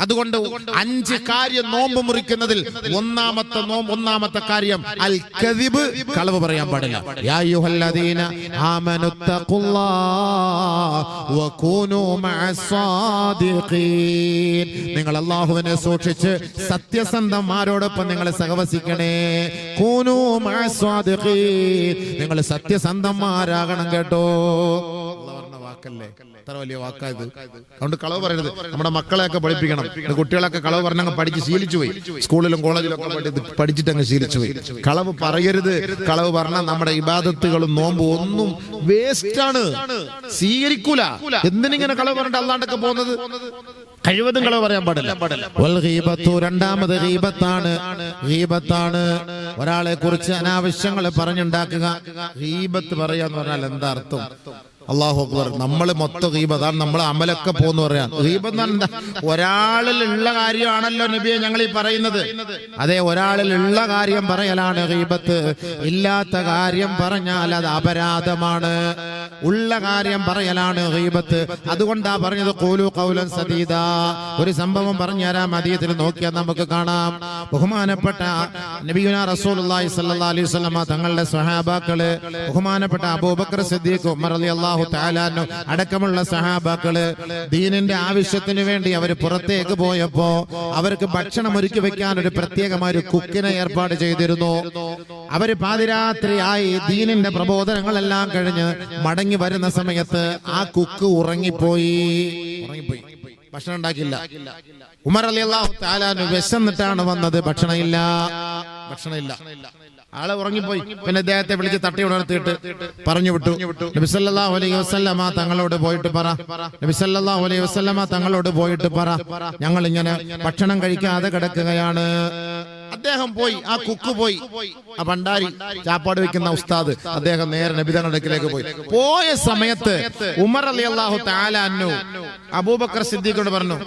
അതുകൊണ്ട് 5 കാര്യം നോമ്പ് മുറിക്കുന്നതിൽ ഒന്നാമത്തെ കാര്യം അൽ കദിബ്, കളവ് പറയാൻ പാടില്ല. യാ അയ്യുഹല്ലദീന ആമനുത്തഖുല്ലാഹ വകൂനൂ മഅസ്സാദിഖീൻ. നിങ്ങൾ അല്ലാഹുവിനെ സൂക്ഷിച്ച് സത്യസന്ധന്മാരോടൊപ്പം നിങ്ങൾ സഹവസിക്കണേ. കൂനൂ മഅസ്സാദിഖീൻ, നിങ്ങൾ സത്യസന്ധന്മാരാകണം കേട്ടോ. വാക്കല്ലേ, എത്ര വലിയ വാക്കായത്. അതുകൊണ്ട് കളവ് പറയരുത്. നമ്മുടെ മക്കളെയൊക്കെ പഠിപ്പിക്കണം. കുട്ടികളൊക്കെ കളവ് പറഞ്ഞങ്ങ് പഠിച്ച് ശീലിച്ചു പോയി. സ്കൂളിലും കോളേജിലും ഒക്കെ പഠിച്ചിട്ട് അങ്ങ് ശീലിച്ചു പോയി. കളവ് പറയരുത്. കളവ് പറഞ്ഞാൽ നമ്മുടെ ഇബാദത്തുകളും നോമ്പും ഒന്നും വേസ്റ്റ് ആണ്, സ്വീകരിക്കൂല. എന്തിനിങ്ങനെ കളവ് പറഞ്ഞിട്ട് അല്ലാണ്ടൊക്കെ പോകുന്നത്? കഴിവതും കളവ് പറയാൻ പാടില്ല. രണ്ടാമത് ഗീബത്താണ്. ഒരാളെ കുറിച്ച് അനാവശ്യങ്ങൾ പറഞ്ഞുണ്ടാക്കുക. ഗീബത്ത് പറയാന്ന് പറഞ്ഞാൽ എന്താ അർത്ഥം? അല്ലാഹു അക്ബർ. നമ്മൾ മൊത്തം ഗീബത്താണ്, നമ്മൾ അമലൊക്കെ പോന്ന് പറയാം. ഗീബത്ത് എന്താ? ഒരാളിൽ ഉള്ള കാര്യമാണല്ലോ നബിയെ ഞങ്ങൾ ഈ പറയുന്നത്. അതെ, ഒരാളിൽ ഉള്ള കാര്യം പറയലാണ് ഗീബത്ത്. ഇല്ലാത്ത കാര്യം പറഞ്ഞാൽ അത് അപരാധമാണ്. ഉള്ള കാര്യം പറയലാണ് ഗീബത്ത്. അതുകൊണ്ടാ പറഞ്ഞത് ഖൂലു ഖൗലൻ സദീദ. ഒരു സംഭവം പറഞ്ഞു തരാം. ഹദീസിൽ നോക്കിയാൽ നമുക്ക് കാണാം. ബഹുമാനപ്പെട്ട നബിയുനാ റസൂലുള്ളാഹി സ്വല്ലല്ലാഹു അലൈഹി വസല്ലം തങ്ങളുടെ സ്വഹാബാക്കള്, ബഹുമാനപ്പെട്ട അബൂബക്കർ സിദ്ദീഖ്, ഉമർ റളിയല്ലാഹു തആല അൻഹു അടക്കമുള്ള സ്വഹാബാക്കള് ദീനിന്റെ ആവശ്യത്തിന് വേണ്ടി അവർ പുറത്തേക്ക് പോയപ്പോ അവർക്ക് ഭക്ഷണം ഒരുക്കി വെക്കാൻ ഒരു പ്രത്യേകമായ ഒരു കുക്കിനെ ഏർപ്പാട് ചെയ്തിരുന്നു. അവര് പാതിരാത്രിയായി ദീനിന്റെ പ്രബോധനങ്ങളെല്ലാം കഴിഞ്ഞ് മടങ്ങി വരുന്ന സമയത്ത് ആ കുക്ക് ഉറങ്ങിപ്പോയി. ഭക്ഷണം ഉണ്ടാക്കില്ല. ഉമർ റളിയല്ലാഹു തആല അൻഹു വിശന്നിട്ടാണ് വന്നത്. ഭക്ഷണമില്ല. ആള് ഉറങ്ങിപ്പോയി. പിന്നെ അദ്ദേഹത്തെ വിളിച്ച് തട്ടി ഉണർത്തിയിട്ട് പറഞ്ഞു വിട്ടു, നബി സല്ലല്ലാഹു അലൈഹി വസല്ലമ തങ്ങളോട് പോയിട്ട് പറ, നബി സല്ലല്ലാഹു അലൈഹി വസല്ലമ തങ്ങളോട് പോയിട്ട് പറ, ഞങ്ങൾ ഇങ്ങനെ ഭക്ഷണം കഴിക്കാതെ കിടക്കുകയാണ്. അദ്ദേഹം പോയി. ആ കുക്ക് പോയി. ആ ഭണ്ഡാരി, ചാപ്പാട് വെക്കുന്ന ഉസ്താദ്, അദ്ദേഹം നേരെ നബി തങ്ങളുടെ അടുക്കിലേക്ക് പോയി. പോയ സമയത്ത് ഉമർ റളിയല്ലാഹു തആല അൻഹു അബൂബക്കർ സിദ്ദീഖിനോട് പറഞ്ഞു,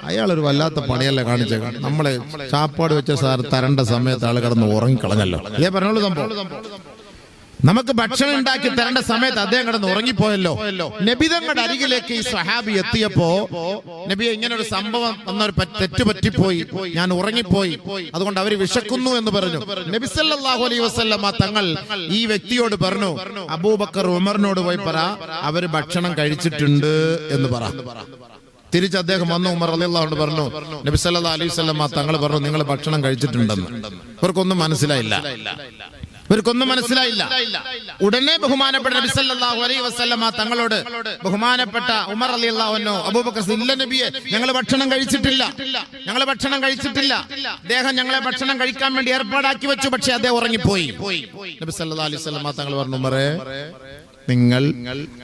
അയാളൊരു വല്ലാത്ത പണിയല്ലേ കാണിച്ചേക്കാം. നമ്മളെ ചാപ്പാട് വെച്ച സാർ തരേണ്ട സമയത്ത് ആൾ കിടന്ന് ഉറങ്ങിക്കളഞ്ഞല്ലോ. ഇതേ പറഞ്ഞോളൂ സംഭവം. നമുക്ക് ഭക്ഷണം ഉണ്ടാക്കി തരേണ്ട സമയത്ത് അദ്ദേഹം കിടന്ന് ഉറങ്ങിപ്പോയല്ലോ. നബി തങ്ങളുടെ അരികിലേക്ക് ഈ സ്വഹാബി എത്തിയപ്പോ, നബിയെ ഇങ്ങനെ ഒരു സംഭവം വന്നൊരു തെറ്റുപറ്റിപ്പോയി, ഞാൻ ഉറങ്ങിപ്പോയി, അതുകൊണ്ട് അവര് വിശക്കുന്നു എന്ന് പറഞ്ഞു. നബി സല്ലല്ലാഹു അലൈഹി വസല്ലമ തങ്ങൾ ഈ വ്യക്തിയോട് പറഞ്ഞു, അബൂബക്കർ ഉമറിനോട് പോയി പറ, അവര് ഭക്ഷണം കഴിച്ചിട്ടുണ്ട് എന്ന് പറ. തിരിച്ച് അദ്ദേഹം വന്നു. ഉമർ റളിയല്ലാഹു അൻഹു പറഞ്ഞു, നബി സല്ലല്ലാഹു അലൈഹി വസല്ലമ തങ്ങൾ പറഞ്ഞു, നിങ്ങൾ ഭക്ഷണം കഴിച്ചിട്ടുണ്ടെന്ന്. ഇവർക്കൊന്നും മനസ്സിലായില്ല. ഇവർക്കൊന്നും മനസ്സിലായില്ല. ഉടനെ ബഹുമാനപ്പെട്ട നബി സല്ലല്ലാഹു അലൈഹി വസല്ലമ തങ്ങളോട് ബഹുമാനപ്പെട്ട ഉമർ റളിയല്ലാഹു അൻഹു അബൂബക്കർ ഇല്ല നബിയെ, ഞങ്ങൾ ഭക്ഷണം കഴിച്ചിട്ടില്ല. അദ്ദേഹം ഞങ്ങളെ ഭക്ഷണം കഴിക്കാൻ വേണ്ടി ഏർപ്പാടാക്കി വെച്ചു, പക്ഷെ അദ്ദേഹം ഉറങ്ങിപ്പോയി. നബി സല്ലല്ലാഹു അലൈഹി വസല്ലമ തങ്ങൾ പറഞ്ഞു, ഉമറേ, നിങ്ങൾ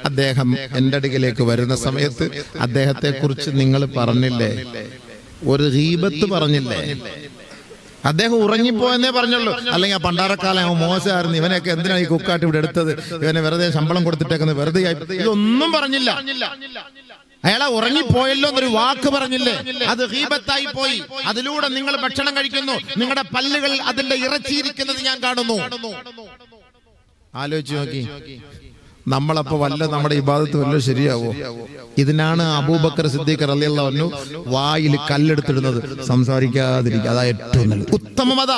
അദ്ദേഹം എന്റെ അടുക്കിലേക്ക് വരുന്ന സമയത്ത് അദ്ദേഹത്തെ കുറിച്ച് നിങ്ങൾ പറഞ്ഞില്ലേ, ഒരു ഗീബത്ത് പറഞ്ഞില്ലേ? അദ്ദേഹം ഉറങ്ങിപ്പോയെന്നേ പറഞ്ഞുള്ളൂ. അല്ലെങ്കിൽ ആ പണ്ടാരക്കാലം മോശമായിരുന്നു, ഇവനെയൊക്കെ എന്തിനാണ് ഈ കുക്കാട്ട് ഇവിടെ എടുത്തത്, ഇവനെ വെറുതെ ശമ്പളം കൊടുത്തിട്ടേക്കുന്നത് വെറുതെ ആയി, ഇതൊന്നും പറഞ്ഞില്ല. അയാളെ ഉറങ്ങിപ്പോയല്ലോ എന്നൊരു വാക്ക് പറഞ്ഞില്ലേ, അത് ഗീബത്തായി പോയി. അതിലൂടെ നിങ്ങൾ ഭക്ഷണം കഴിക്കുന്നു, നിങ്ങളുടെ പല്ലുകൾ അതിന്റെ ഇറച്ചിയിരിക്കുന്നത് ഞാൻ കാണുന്നു. ആലോചിച്ച് നോക്കി, നമ്മളപ്പോ നമ്മുടെ ഇബാദത്ത് വല്ല ശരിയാവോ? ഇതിനാണ് അബൂബക്കർ സിദ്ദീഖ് റളിയല്ലാഹു അൻഹു വായിൽ കല്ലെടുത്തിടുന്നത്, സംസാരിക്കാതിരിക്കുക. അതാ ഏറ്റവും നല്ലത്. ഉത്തമമത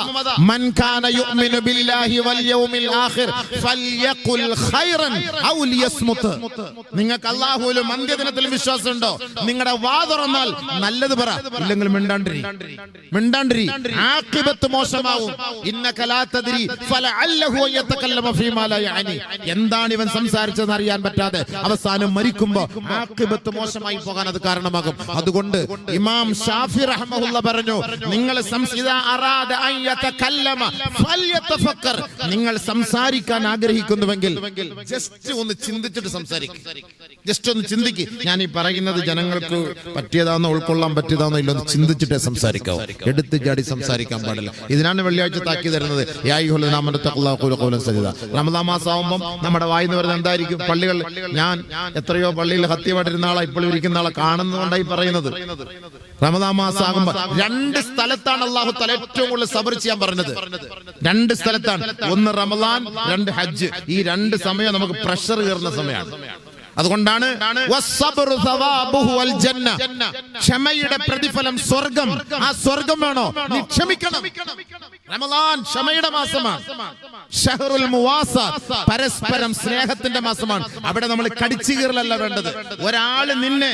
മൻ കാന യുഅ്മിനു ബില്ലാഹി വൽ യൗമിൽ ആഖിർ ഫൽയഖുൽ ഖൈറൻ ഔ ലിയസ്മുത്. നിങ്ങൾക്ക് അല്ലാഹുവിലും അന്ത്യദിനത്തിലും വിശ്വാസമുണ്ടോ? നിങ്ങളുടെ വാ തുറന്നാൽ നല്ലത് പറ, ഇല്ലെങ്കിൽ മിണ്ടാണ്ടിരി. ആഖിബത്ത് മോശമാവും. ഇന്നക ലാ തദ്രി ഫലഅല്ലഹു യതകല്ലമു ഫീമാ ലാ യഅനി. എന്താണ് ഇവൻ സംസാരിച്ചതെന്ന് അറിയാൻ പറ്റാതെ അവസാനം മരിക്കുമ്പോ ആഖിബത്ത് മോശമായി പോകാൻ അത് കാരണമാകും. അതുകൊണ്ട് ഇമാം ഷാഫി റഹ്മഹുല്ലാ പറഞ്ഞു, നിങ്ങൾ നിങ്ങൾ സംസാരിക്കാൻ ആഗ്രഹിക്കുന്നുവെങ്കിൽ ജസ്റ്റ് ഒന്ന് ചിന്തിച്ചിട്ട് സംസാരിക്കും. ജസ്റ്റ് ഒന്ന് ചിന്തിക്ക്, ഞാൻ ഈ പറയുന്നത് ജനങ്ങൾക്ക് പറ്റിയതാണോ, ഉൾക്കൊള്ളാൻ പറ്റിയതാണോ ഇല്ലോ എന്ന് ചിന്തിച്ചിട്ടേ സംസാരിക്കാവൂ. എടുത്ത് ചാടി സംസാരിക്കാൻ പാടില്ല. ഇതിനാണ് വെള്ളിയാഴ്ച താക്കി തരുന്നത്, റമദാൻ മാസം ആവുമ്പോൾ നമ്മുടെ വായിന്ന് വരുന്നത് എന്തായിരിക്കും? പള്ളികൾ, ഞാൻ എത്രയോ പള്ളിയിൽ ഹത്യമായിട്ടിരുന്ന ആളെ ഇപ്പോൾ ഇരിക്കുന്ന ആളെ കാണുന്നതുകൊണ്ടായി പറയുന്നത്. റമദാൻ മാസം ആകുമ്പോൾ 2 സ്ഥലത്താണ് അല്ലാഹു തആല ഏറ്റവും കൂടുതൽ സബർ ചെയ്യാൻ പറഞ്ഞത്. 2 സ്ഥലത്താണ്, ഒന്ന് റമദാൻ, 2 ഹജ്ജ്. ഈ 2 സമയം നമുക്ക് പ്രഷർ കയറുന്ന സമയമാണ്. അതുകൊണ്ടാണ് ക്ഷമയുടെ പ്രതിഫലം സ്വർഗം. ആ സ്വർഗം വേണോ? നീ ക്ഷമിക്കണം. റമദാൻ ക്ഷമയുടെ മാസമാണ്. ഷഹറുൽ മുവാസാത്ത്, പരസ്പരം സ്നേഹത്തിന്റെ മാസമാണ്. അവിടെ നമ്മൾ കടിച്ചു കീറലല്ല വേണ്ടത്. ഒരാൾ നിന്നെ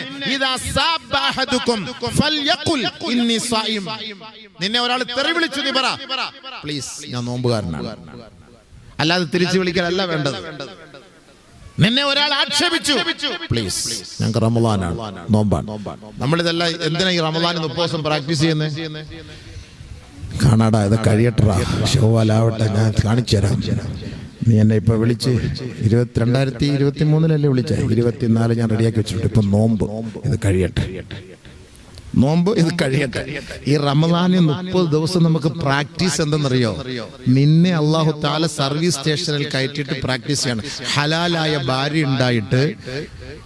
നിന്നെ ഒരാൾ തെറി വിളിച്ചു, നീ പറ പ്ലീസ് ഞാൻ നോമ്പുകാരനാണ്, അല്ലാതെ തിരിച്ചു വിളിക്കലല്ല വേണ്ടത്. നിന്നെ ഒരാൾ ആക്ഷേപിച്ചു, പ്ലീസ് ഞങ്ങൾക്ക് റമദാനാണ്, നോമ്പാണ്. നമ്മളിതെല്ലാം എന്തിനാ ഈ റമദാനിന് ഉപവാസം പ്രാക്ടീസ് ചെയ്യുന്നത്? കാണാടാ, ഇത് കഴിയട്ടാ, ഷോവാലാവട്ടെ, ഞാൻ കാണിച്ചു തരാം. നീ എന്നെ ഇപ്പൊ വിളിച്ച് 2023 വിളിച്ച 24 ഞാൻ റെഡിയാക്കി വെച്ചിട്ടുണ്ട്. ഇപ്പൊ നോമ്പ്, ഇത് കഴിയട്ടെ, നോമ്പ് ഇത് കഴിയട്ടെ. ഈ റമദാനിൽ 30 ദിവസം നമുക്ക് പ്രാക്ടീസ് എന്തെന്നറിയോ? നിന്നെ അല്ലാഹു തആല സർവീസ് സ്റ്റേഷനിൽ കയറ്റിയിട്ട് പ്രാക്ടീസ് ചെയ്യണം. ഹലാലായ ഭാര്യ ഉണ്ടായിട്ട്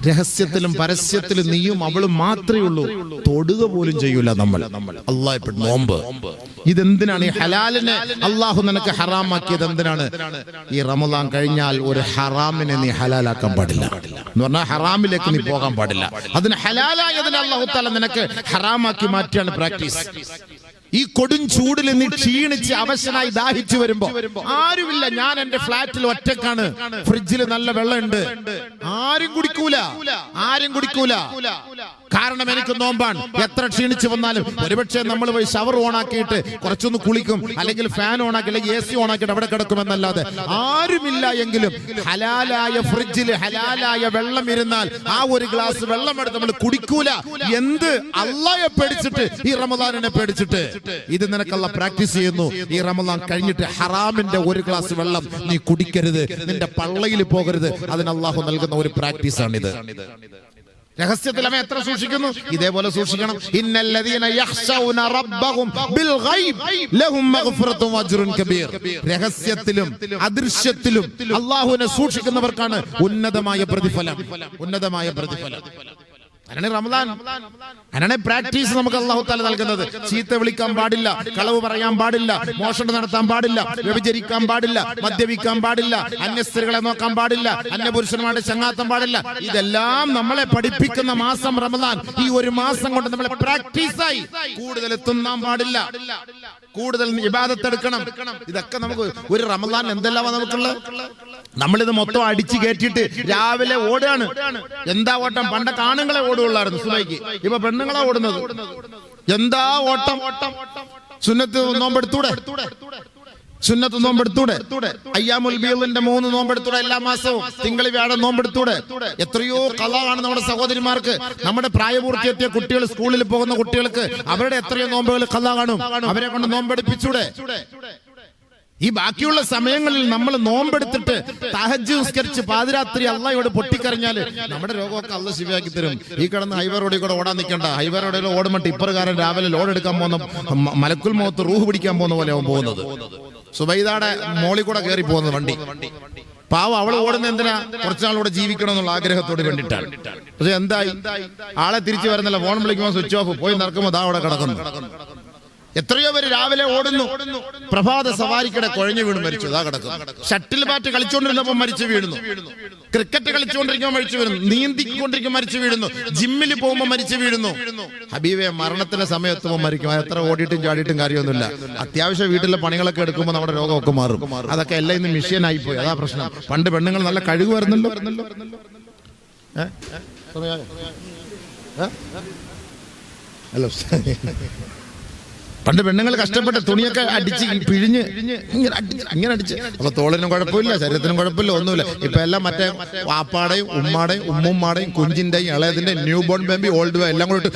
രഹസ്യത്തിലും പരസ്യത്തിലും നീയും അവളും മാത്രമേ ഉള്ളൂ, തൊടുക പോലും ചെയ്യൂല നമ്മൾ. അല്ലാഹു നോമ്പ് ഇതെന്തിനാണ്? ഈ ഹലാലിനെ അല്ലാഹു നിനക്ക് ഹറാമാക്കിയത് എന്തിനാണ്? ഈ റമദാൻ കഴിഞ്ഞാൽ ഒരു ഹറാമിനെ നീ ഹലാലാക്കാൻ പാടില്ല എന്ന് പറഞ്ഞാൽ ഹറാമിലേക്ക് നീ പോകാൻ പാടില്ല. അതിന് ഹലാലായതിനെ അല്ലാഹു തആല നിനക്ക് ഹറാമാക്കി മാറ്റിയാണ് പ്രാക്ടീസ്. ഈ കൊടും ചൂടിൽ നീ ക്ഷീണിച്ച് അവശനായി ദാഹിച്ചു വരുമ്പോ ആരുമില്ല, ഞാൻ എന്റെ ഫ്ലാറ്റിൽ ഒറ്റക്കാണ്, ഫ്രിഡ്ജിൽ നല്ല വെള്ളമുണ്ട്, ആരും കുടിക്കൂല. കാരണം എനിക്ക് നോമ്പാണ്. എത്ര ക്ഷീണിച്ചു വന്നാലും ഒരുപക്ഷെ നമ്മൾ പോയി ഷവർ ഓണാക്കിയിട്ട് കുറച്ചൊന്ന് കുളിക്കും, അല്ലെങ്കിൽ ഫാൻ ഓണാക്കി, അല്ലെങ്കിൽ AC ഓണാക്കിയിട്ട് അവിടെ കിടക്കുമെന്നല്ലാതെ ആരുമില്ല എങ്കിലും ഹലാലായ ഫ്രിഡ്ജിൽ ഹലാലായ വെള്ളം ഇരുന്നാൽ ആ ഒരു ഗ്ലാസ് വെള്ളം എടുത്ത് നമ്മൾ കുടിക്കൂല. എന്ത്? അല്ലാഹയെ പേടിച്ചിട്ട്, ഈ റമദാനിനെ പേടിച്ചിട്ട്. ഇത് നിനക്കല്ല പ്രാക്ടീസ് ചെയ്യുന്നു. ഈ റമദാൻ കഴിഞ്ഞിട്ട് ഹറാമിന്റെ ഒരു ഗ്ലാസ് വെള്ളം നീ കുടിക്കരുത്, നിന്റെ പള്ളയിൽ പോകരുത്. അതിന് അല്ലാഹു നൽകുന്ന ഒരു പ്രാക്ടീസ് ആണിത്. രഹസ്യത്തിൽ അവൻ എത്ര സൂക്ഷിക്കുന്നു, ഇതേപോലെ സൂക്ഷിക്കണം. ഇന്നല്ലദീന യഖ്ശൗന റബ്ബഹും ബിൽ ഗൈബ് ലഹും മഗ്ഫിറത്തും വഅജ്റുൻ കബീർ. രഹസ്യത്തിലും അദൃശ്യത്തിലും അല്ലാഹുവിനെ സൂക്ഷിക്കുന്നവർക്കാണ് ഉന്നതമായ പ്രതിഫലം. അങ്ങനെ റമദാൻ, അങ്ങനെ പ്രാക്ടീസ് നമുക്ക് അല്ലാഹു തആല നൽകുന്നത്. ചീത്ത വിളിക്കാൻ പാടില്ല, കളവ് പറയാൻ പാടില്ല, മോഷണം നടത്താൻ പാടില്ല, വ്യഭിചരിക്കാൻ പാടില്ല, മദ്യപിക്കാൻ പാടില്ല, അന്യ സ്ത്രീകളെ നോക്കാൻ പാടില്ല, അന്യ പുരുഷന്മാരുടെ ചങ്ങാത്തം പാടില്ല. ഇതെല്ലാം നമ്മളെ പഠിപ്പിക്കുന്ന മാസം റമദാൻ. ഈ ഒരു മാസം കൊണ്ട് നമ്മളെ പ്രാക്ടീസായി. കൂടുതൽ തിന്നാൻ പാടില്ല, കൂടുതൽ ഇബാദത്ത് എടുക്കണം. ഇതൊക്കെ നമുക്ക് ഒരു റമദാൻ എന്തെല്ലാം നമുക്കുള്ളത്. നമ്മളിത് മൊത്തം അടിച്ചു കയറ്റിയിട്ട് രാവിലെ ഓടുകയാണ്. എന്താ ഓട്ടം? പണ്ടൊക്കെ ആണുങ്ങളെ ഓടുകയുള്ളായിരുന്നു സുബഹിക്ക്, ഇപ്പൊ പെണ്ണുങ്ങളെ ഓടുന്നത്. എന്താ ഓട്ടം? സുന്നത്ത് നോമ്പെടുത്തൂടെ? സുന്നത്ത് നോമ്പെടുത്തൂടെ? അയ്യാമുൽ ബീദിന്റെ 3 നോമ്പെടുത്തൂടെ? എല്ലാ മാസവും തിങ്കൾ വ്യാഴം നോമ്പെടുത്തൂടെ? എത്രയോ കളാണ് നമ്മുടെ സഹോദരിമാർക്ക്, നമ്മുടെ പ്രായപൂർത്തിയെത്തിയ കുട്ടികൾ, സ്കൂളിൽ പോകുന്ന കുട്ടികൾക്ക് അവരുടെ എത്രയോ നോമ്പുകൾ കള കാണും. അവരെ കൊണ്ട് നോമ്പെടുപ്പിച്ചൂടെ? ഈ ബാക്കിയുള്ള സമയങ്ങളിൽ നമ്മൾ നോമ്പെടുത്തിട്ട് തഹജ്ജുദ് നിസ്കരിച്ച് പാതിരാത്രി അള്ളാഹയോട് പൊട്ടിക്കരഞ്ഞാൽ നമ്മുടെ രോഗമൊക്കെ അള്ളാഹ് ശിവയാക്കി തരും. ഈ കിടന്ന് ഹൈവേ റോഡിൽ കൂടെ ഓടാൻ നിൽക്കണ്ട. ഹൈവേ റോഡിൽ ഓടുമ്പോൾ ടിപ്പറുകാരൻ രാവിലെ ലോഡ് എടുക്കാൻ പോകുന്ന മലക്കുൽ മൗത്ത് റൂഹ് പിടിക്കാൻ പോകുന്ന പോലെ അവൻ പോകുന്നത്. സുബൈദയുടെ മോളിൽ കൂടെ കയറി പോകുന്നത് വണ്ടി. പാവം അവള് ഓടുന്ന എന്തിനാ? കുറച്ചാളൂടെ ജീവിക്കണം എന്നുള്ള ആഗ്രഹത്തോട് വേണ്ടിയിട്ടാണ്. പക്ഷെ എന്തായി? ആളെ തിരിച്ചു വരുന്നില്ല. ഫോൺ വിളിക്കുമ്പോൾ സ്വിച്ച് ഓഫ്. പോയി നടക്കുമ്പോൾ ദാ അവിടെ കിടക്കുന്നു. എത്രയോ പേര് രാവിലെ ഓടുന്നു, പ്രഭാത സവാരിക്കിടെ കുഴഞ്ഞു വീണ് മരിച്ചു. അതാ കിടക്കുന്നു. ഷട്ടിൽ ബാറ്റ് കളിച്ചുകൊണ്ടിരുന്നപ്പോൾ മരിച്ചു വീഴുന്നു. ക്രിക്കറ്റ് കളിച്ചുകൊണ്ടിരിക്കുമ്പോൾ മരിച്ചു വീഴുന്നു. നീന്തിക്കൊണ്ടിരിക്കുമ്പോൾ മരിച്ചു വീഴുന്നു. ജിമ്മിൽ പോകുമ്പോൾ മരിച്ചു വീഴുന്നു. ഹബീബെ, മരണത്തിന്റെ സമയത്തുമ്പോൾ മരിക്കും. എത്ര ഓടിയിട്ടും ചാടിയിട്ടും കാര്യമൊന്നുമില്ല. അത്യാവശ്യം വീട്ടിലെ പണികളൊക്കെ എടുക്കുമ്പോൾ നമ്മുടെ രോഗമൊക്കെ മാറും. അതൊക്കെ എല്ലാം ഇന്ന് മിഷ്യനായി പോയി. അതാ പ്രശ്നം. പണ്ട് പെണ്ണുങ്ങൾ നല്ല കഴിവ് വരുന്നല്ലോ. ഹലോ, പണ്ട് പെണ്ണുങ്ങൾ കഷ്ടപ്പെട്ട് തുണിയൊക്കെ അടിച്ച് പിഴിഞ്ഞ് ഇങ്ങനെ അടിച്ച്, അപ്പൊ തോളിനും കുഴപ്പമില്ല, ശരീരത്തിനും കുഴപ്പമില്ല, ഒന്നുമില്ല. ഇപ്പൊ എല്ലാം മറ്റേ വാപ്പാടേയും ഉമ്മാടേയും ഉമ്മുമ്മാടേയും കുഞ്ചിന്റെയും ഇളയതിന്റെയും ന്യൂ ബോൺ ബേബി ഓൾഡ് എല്ലാം കൂടെ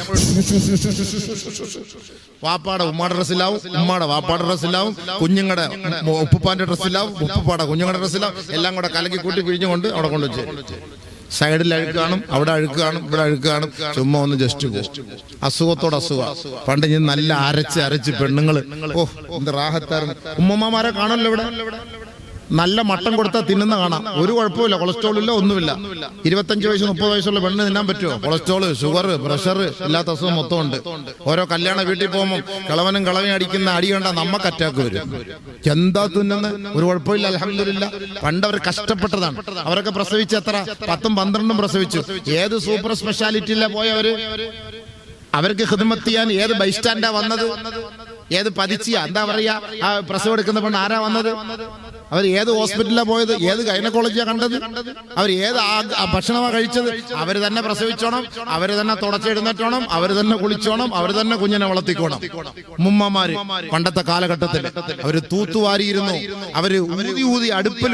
വാപ്പാടെ ഉമ്മാടെ ഡ്രസ്സിലാവും, ഉമ്മാടെ വാപ്പാടെ ഡ്രസ്സിലാവും, കുഞ്ഞുങ്ങളുടെ ഉപ്പുപ്പാന്റെ ഡ്രസ്സിലാവും, ഉപ്പുപ്പാടെ കുഞ്ഞുങ്ങളുടെ ഡ്രസ്സിലാവും, എല്ലാം കൂടെ കലക്കി കൂട്ടി പിഴിഞ്ഞുകൊണ്ട് അവിടെ കൊണ്ടുവച്ചു. സൈഡിൽ അഴുക്ക് കാണും, അവിടെ അഴുക്ക് കാണും, ഇവിടെ അഴുക്ക് കാണും. ചുമ്മാ ഒന്ന് ജസ്റ്റ് അസുഖത്തോട് അസുഖം. പണ്ട് ഞാൻ നല്ല അരച്ച് പെണ്ണുങ്ങള് എന്ത് റാഹത്തായിരുന്നു. ഉമ്മമാരെ കാണല്ലോ ഇവിടെ. നല്ല മട്ടൻ കൊടുത്താൽ തിന്നുന്ന കാണാം. ഒരു കുഴപ്പമില്ല, കൊളസ്ട്രോൾ ഇല്ല, ഒന്നുമില്ല. 25 വയസ്സ് 30 വയസ്സുള്ള പെണ്ണ് തിന്നാൻ പറ്റുമോ? കൊളസ്ട്രോള്, ഷുഗർ, പ്രഷർ ഇല്ലാത്ത അസുഖം മൊത്തം ഉണ്ട്. ഓരോ കല്യാണ വീട്ടിൽ പോകുമ്പോൾ കിളവനും കിളവനും അടിക്കുന്ന അടി കണ്ടാൽ നമുക്ക് അറ്റാക്ക് വരും. എന്താ തിന്നുന്ന? ഒരു കുഴപ്പമില്ല, അൽഹംദുലില്ലാ. പണ്ട് അവർ കഷ്ടപ്പെട്ടതാണ്. അവരൊക്കെ പ്രസവിച്ച് എത്ര 10ഉം 12ഉം പ്രസവിച്ചു. ഏത് സൂപ്പർ സ്പെഷ്യാലിറ്റിയിലെ പോയവര്? അവർക്ക് ഖിദ്മത്ത് ചെയ്യാൻ ഏത് ബൈസ്റ്റാൻഡാ വന്നത്? ഏത് പതിച്ചിയ എന്താ പറയാ ആ പ്രസവം എടുക്കുന്ന പെണ്ണ് ആരാ വന്നത്? അവർ ഏത് ഹോസ്പിറ്റലിലാണ് പോയത്? ഏത് ഗൈനക്കോളജിയാ കണ്ടത്? അവർ ഏത് ഭക്ഷണമാണ് കഴിച്ചത്? അവർ തന്നെ പ്രസവിച്ചോണം, അവർ തന്നെ തുടച്ചെഴുന്നേറ്റോണം, അവർ തന്നെ കുളിച്ചോണം, അവർ തന്നെ കുഞ്ഞിനെ വളർത്തിക്കോണം. മുമ്മമാര് പണ്ടത്തെ കാലഘട്ടത്തിൽ അവര് തൂത്തുവാരിയിരുന്നു. അവര് ഊതി അടുപ്പിൽ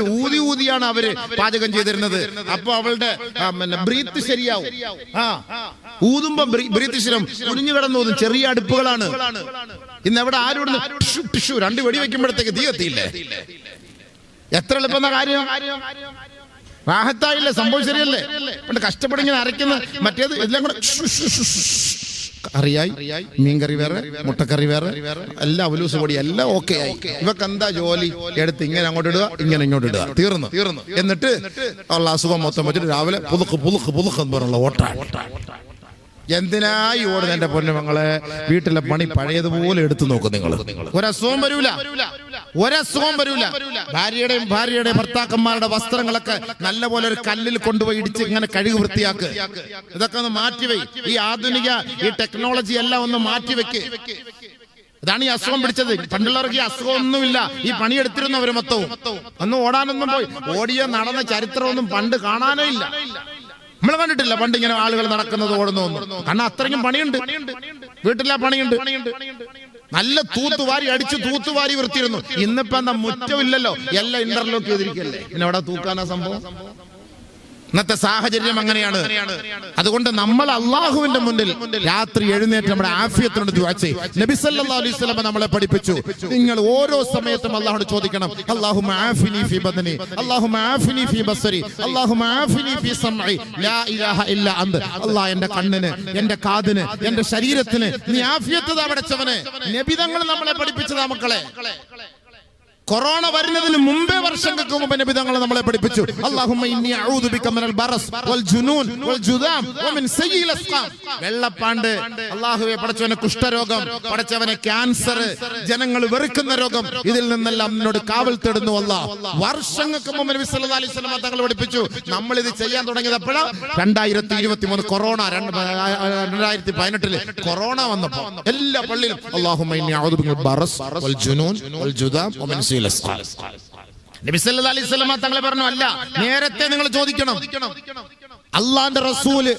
ഊതിയാണ് അവര് പാചകം ചെയ്തിരുന്നത്. അപ്പൊ അവളുടെ ബ്രീത്ത് ശരിയാവും. ഊതുമ്പോ ബ്രീത്ത് ശരിയാവും. കുനിഞ്ഞു കിടന്നു ഊതും. ചെറിയ അടുപ്പുകളാണ്. ഇന്ന് എവിടെ ആരും ടിഷ്യൂ 2 വെടി വെക്കുമ്പോഴത്തേക്ക് തീ കത്തിയില്ലേ? എത്ര എളുപ്പന്ന കാര്യം. റാഹത്തായില്ലേ? സംഭവം ശരിയല്ലേ? പണ്ട് കഷ്ടപ്പെടിങ്ങനെ അരയ്ക്കുന്ന മറ്റേത് എല്ലാം കൂടെ കറിയായി, മീൻകറി വേറെ, മുട്ടക്കറി വേറെ, എല്ലാം അവലൂസ് പൊടി എല്ലാം ഓക്കെ ആയി. ഇവക്ക് എന്താ ജോലി? എടുത്ത് ഇങ്ങനെ അങ്ങോട്ട് ഇടുക, ഇങ്ങനെ ഇങ്ങോട്ട് ഇടുക, തീർന്നു. എന്നിട്ട് ഉള്ള അസുഖം മൊത്തം വെച്ചിട്ട് രാവിലെ പുതുക്ക് എന്ന് പറഞ്ഞുള്ള ഓട്ടാണ്. എന്തിനായി ഓടുന്ന എന്റെ പൊന്നുമങ്ങളെ? വീട്ടിലെ പണി പഴയതുപോലെ എടുത്തു നോക്കും നിങ്ങൾ. ഒരസുഖം വരൂല. ഭാര്യയുടെ ഭർത്താക്കന്മാരുടെ വസ്ത്രങ്ങളൊക്കെ നല്ലപോലെ ഒരു കല്ലിൽ കൊണ്ടുപോയി ഇടിച്ച് ഇങ്ങനെ കഴുകി വൃത്തിയാക്ക്. ഇതൊക്കെ ഒന്ന് മാറ്റിവെയ്. ഈ ആധുനിക ഈ ടെക്നോളജി എല്ലാം ഒന്ന് മാറ്റിവെക്ക്. അതാണ് ഈ അസുഖം പിടിച്ചത്. പണ്ടുള്ളവർക്ക് ഈ അസുഖം ഒന്നുമില്ല. ഈ പണിയെടുത്തിരുന്നവര് മൊത്തവും ഒന്നും ഓടാനൊന്നും പോയി ഓടിയ നടന്ന ചരിത്രമൊന്നും പണ്ട് കാണാനേ ഇല്ല. നമ്മൾ കണ്ടിട്ടില്ല പണ്ട് ഇങ്ങനെ ആളുകൾ നടക്കുന്നത് ഓടുന്നൊന്നും. കാരണം അത്രയ്ക്കും പണിയുണ്ട്. വീട്ടിലെ പണിയുണ്ട്. നല്ല തൂത്തുവാരി അടിച്ച് തൂത്തുവാരി വൃത്തിയിരുന്നു. ഇന്നിപ്പോ എന്താ മുറ്റമില്ലല്ലോ, എല്ലാം ഇന്റർലോക്ക് ചെയ്തിരിക്കല്ലേ. പിന്നെ അവിടെ തൂക്കാനാ സംഭവം? ഇന്നത്തെ സാഹചര്യം അങ്ങനെയാണ്. അതുകൊണ്ട് നമ്മൾ അള്ളാഹുവിന്റെ മുന്നിൽ രാത്രി എഴുന്നേറ്റ് നമ്മുടെ ആഫിയത്തിനോട് ദുആ ചെയ്യും. നബി സല്ലല്ലാഹു അലൈഹി വസല്ലം നമ്മളെ പഠിപ്പിച്ചു, നിങ്ങൾ ഓരോ സമയത്തും അള്ളാഹുവോട് ചോദിക്കണം, അല്ലാഹുമ്മ ആഫിനി ഫീ ബദനി, അല്ലാഹുമ്മ ആഫിനി ഫീ ബസരി, അല്ലാഹുമ്മ ആഫിനി ഫീ സമഇ, ലാ ഇലാഹ ഇല്ല അന്ത. അല്ലാഹ് എന്റെ കണ്ണിന്, എന്റെ കാതിന്, എന്റെ ശരീരത്തിന് നീ ആഫിയത്ത് താ പടച്ചവനെ. നബി തങ്ങൾ നമ്മളെ പഠിപ്പിച്ചതാ മക്കളെ. കൊറോണ വരുന്നതിന് മുമ്പേ, വർഷങ്ങൾക്ക് മുമ്പ് നബി തങ്ങൾ നമ്മളെ പഠിപ്പിച്ചു, അല്ലാഹുമ്മ ഇന്നി അഊദു ബിക മിനൽ ബറസ് വൽ ജുനൂൻ വൽ ജുദാം വമിൻ സയ്യിൽ അസ്ഖാം. വെള്ളപ്പാണ്ട്, അല്ലാഹുവേ പടച്ചവനെ കുഷ്ഠരോഗം, പടച്ചവനെ ക്യാൻസർ, ജനങ്ങൾ വെറുക്കുന്ന രോഗം, ഇതിൽ നിന്നെല്ലാം നിന്നോട് കാവൽ തേടുന്നു അല്ലാഹ്. വർഷങ്ങൾക്ക് മുമ്പ് നബി സല്ലല്ലാഹു അലൈഹി വസല്ലം തങ്ങൾ പഠിപ്പിച്ചു. നമ്മൾ ഇത് ചെയ്യാൻ തുടങ്ങിയത് എപ്പോഴാണ്? 2023 കൊറോണ, 2018 കൊറോണ വന്നപ്പോ എല്ലാ പള്ളിയിലും അല്ലാഹുമ്മ ഇന്നി അഊദു ബിക മിനൽ ബറസ് വൽ ജുനൂൻ വൽ ജുദാം വമിൻ നബി സല്ലല്ലാഹു അലൈഹി വസല്ലം തങ്ങളെ പറഞ്ഞു, അല്ല, നേരത്തെ നിങ്ങൾ ചോദിക്കണം. അള്ളാന്റെ റസൂല്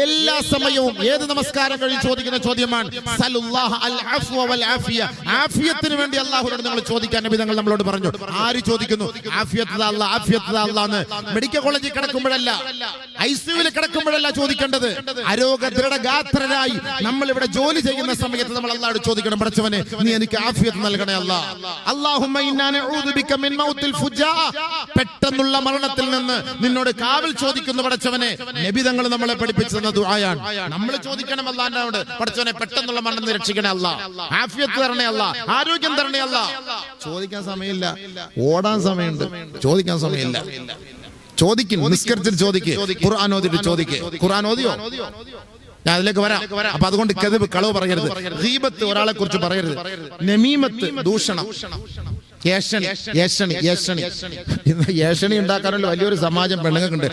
എല്ലാ സമയവും ഏത് നമസ്കാരം കഴിഞ്ഞ് ചോദിക്കുന്ന ചോദ്യമാണ് സലുല്ലാഹ അൽ അഫ്വ വൽ ആഫിയ. ആഫിയത്തിന് വേണ്ടി അല്ലാഹുവിനോട് നിങ്ങൾ ചോദിക്കാൻ നബി തങ്ങൾ നമ്മളോട് പറഞ്ഞു. ആര് ചോദിക്കുന്നു? ആഫിയത്ത് അല്ലാഹ്, ആഫിയത്ത് അല്ലാഹ്. മെഡിക്കൽ കോളേജിൽ കിടക്കുമ്പോഴല്ല, ഐസിയുവിൽ കിടക്കുമ്പോഴല്ല ചോദിക്കേണ്ടത്. ആരോഗ്യ ദൃഢഗാത്രരായി നമ്മൾ ഇവിടെ ജോലി ചെയ്യുന്ന സമയത്ത് നമ്മൾ അല്ലാഹുവോട് ചോദിക്കണം, പടച്ചവനെ നീ എനിക്ക് ആഫിയത്ത് നൽകണേ അല്ലാഹ്. അല്ലാഹുമ്മ ഇന്നാ നഊദു ബിക മിൻ മൗത്തിൽ ഫുജാ. പെട്ടെന്നുള്ള മരണത്തിൽ നിന്ന് നിന്നോട് കാവൽ ചോദിക്കുന്നു പടച്ചവനെ. നബി തങ്ങൾ നമ്മളെ പഠിപ്പിച്ചു തന്ന ദുആയാണ്. നമ്മൾ ചോദിക്കണം അല്ലാഹുവിനോട്, പടച്ചവനെ പെട്ടെന്നുള്ള മരണം രക്ഷിക്കണേ അല്ലാഹ്, ആഫിയത്ത് തരണേ അല്ലാഹ്, ആരോഗ്യം തരണേ അല്ലാഹ്. ചോദിക്കാൻ സമയമില്ല, ഓടാൻ സമയമുണ്ട്, ചോദിക്കാൻ സമയമില്ല. ചോദിക്കും, നിസ്കരിച്ചിട്ട് ചോദിക്ക്, ഖുർആൻ ഓതിട്ട് ചോദിക്ക്. ഖുർആൻ ഓതിയോ? ഞാൻ അതിലേക്ക് വരാം. അപ്പൊ അതുകൊണ്ട് കദിബ്, കളവ് പറയരുത്, ഗീബത്ത് ഒരാളെ കുറിച്ച് പറയരുത്, നമീമത്ത് ദൂഷണം, ഏഷണി ഉണ്ടാക്കാനുള്ള വലിയൊരു സമാജം പെണ്ണുങ്ങൾക്കുണ്ട്.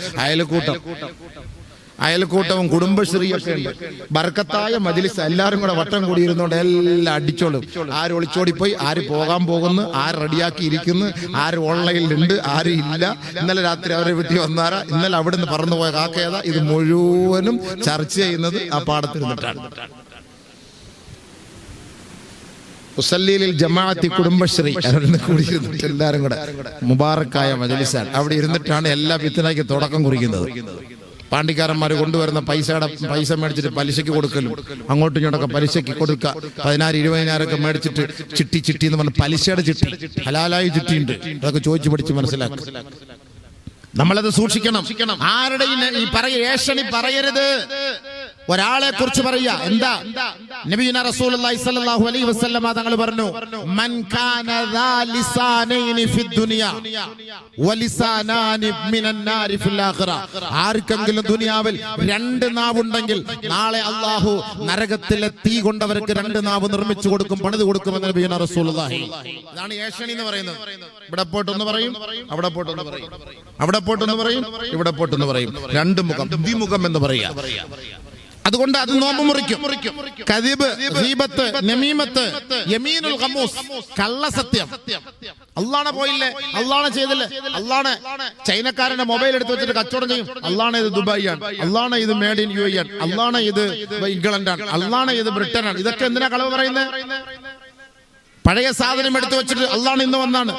അയൽക്കൂട്ടവും കുടുംബശ്രീയൊക്കെ ഉണ്ട്. ബർക്കത്തായ മജ്‌ലിസ്, എല്ലാവരും കൂടെ വട്ടം കൂടി ഇരുന്നോണ്ട് എല്ലാം അടിച്ചോളും. ആര് ഒളിച്ചോടിപ്പോയി, ആര് പോകാൻ പോകുന്നു, ആര് റെഡിയാക്കി ഇരിക്കുന്നു, ആര് ഓൺലൈനിലുണ്ട്, ആര് ഇല്ല, ഇന്നലെ രാത്രി അവരെ വീട്ടിൽ വന്നാരാ, ഇന്നലെ അവിടെ നിന്ന് പറന്നുപോയ കാക്കയതാ, ഇത് മുഴുവനും ചർച്ച ചെയ്യുന്നത് ആ പാടത്തിരുന്നിട്ടാണ്. ഉസല്ലീലിൽ ജമാഅത്തി കുടുംബശ്രീ അവിടെ കൂടിയിരുന്നിട്ട് എല്ലാവരും കൂടെ മുബാറക്കായ മജ്‌ലിസാണ്. അവിടെ ഇരുന്നിട്ടാണ് എല്ലാ ഫിത്നയ്ക്ക് തുടക്കം കുറിക്കുന്നത്. പാണ്ടിക്കാരന്മാർ കൊണ്ടുവരുന്ന പൈസ മേടിച്ചിട്ട് പലിശയ്ക്ക് കൊടുക്കലും, അങ്ങോട്ടും ഇങ്ങോട്ടൊക്കെ പലിശയ്ക്ക് കൊടുക്കുക. 10,000-20,000 മേടിച്ചിട്ട് ചിട്ടി എന്ന് പറഞ്ഞ പലിശയുടെ ചിട്ടി, ഹലാലായി ചിട്ടിയുണ്ട്. അതൊക്കെ ചോദിച്ചു പഠിച്ച് മനസ്സിലാക്കും. നമ്മളത് സൂക്ഷിക്കണം. ആരുടെ ഈ ഏഷണി പറയരുത്. ഒരാളെ കുറിച്ച് പറയാ, എന്താ നബിയുനാ റസൂലുള്ളാഹി സ്വല്ലല്ലാഹു അലൈഹി വസല്ലം തങ്ങൾ പറഞ്ഞു, മൻ കാന ദാ ലിസാനൈനി ഫിദ് ദുനിയ വലിസാനാനി മിനൻ നാരി ഫിൽ ആഖിറ. ആർക്കെങ്കിലും ദുനിയാവിൽ 2 നാവുണ്ടെങ്കിൽ നാളെ അല്ലാഹു നരകത്തിലെ തീ കൊണ്ടവർക്ക് 2 നാവ് നിർമ്മിച്ചു കൊടുക്കും, പണിത് കൊടുക്കുമെന്ന് നബിയുനാ റസൂലുള്ളാഹി. ഇതാണ് ഏഷണി എന്ന് പറയുന്നത്. ഇവിടെ പോയിട്ടൊന്ന് പറയും, അവിടെ പോയിട്ടൊന്ന് പറയും, അവിടെ പോയിട്ടൊന്ന് പറയും, ഇവിടെ പോയിട്ടൊന്ന് പറയും. 2 മുഖം, ദ്വിമുഖം എന്ന് പറയാ. അതുകൊണ്ട് അത് നോമ്പ് മുറിക്കും. കദിബ്, ഗീബത്ത്, നമീമത്ത്, യമീനുൽ ഖമൂസ്, കള്ളസത്യം. അള്ളാഹനെ പോയില്ലേ, അള്ളാഹനെ ചെയ്തില്ലേ, അള്ളാഹനെ ചൈനക്കാരന്റെ മൊബൈൽ എടുത്ത് വെച്ചിട്ട് കച്ചവടം ചെയ്യും. അള്ളാഹനെ ഇത് ദുബായിയാണ്, അള്ളാഹനെ ഇത് മേഡ് ഇൻ യു എ ആണ്, അള്ളാഹനെ ഇത് ഇംഗ്ലണ്ടാണ്, അള്ളാഹനെ ഇത് ബ്രിട്ടനാണ്. ഇതൊക്കെ എന്തിനാ കളവ് പറയുന്നത്? പഴയ സാധനം എടുത്തു വെച്ചിട്ട് അള്ളാഹ് ഇന്ന് വന്നാണ്,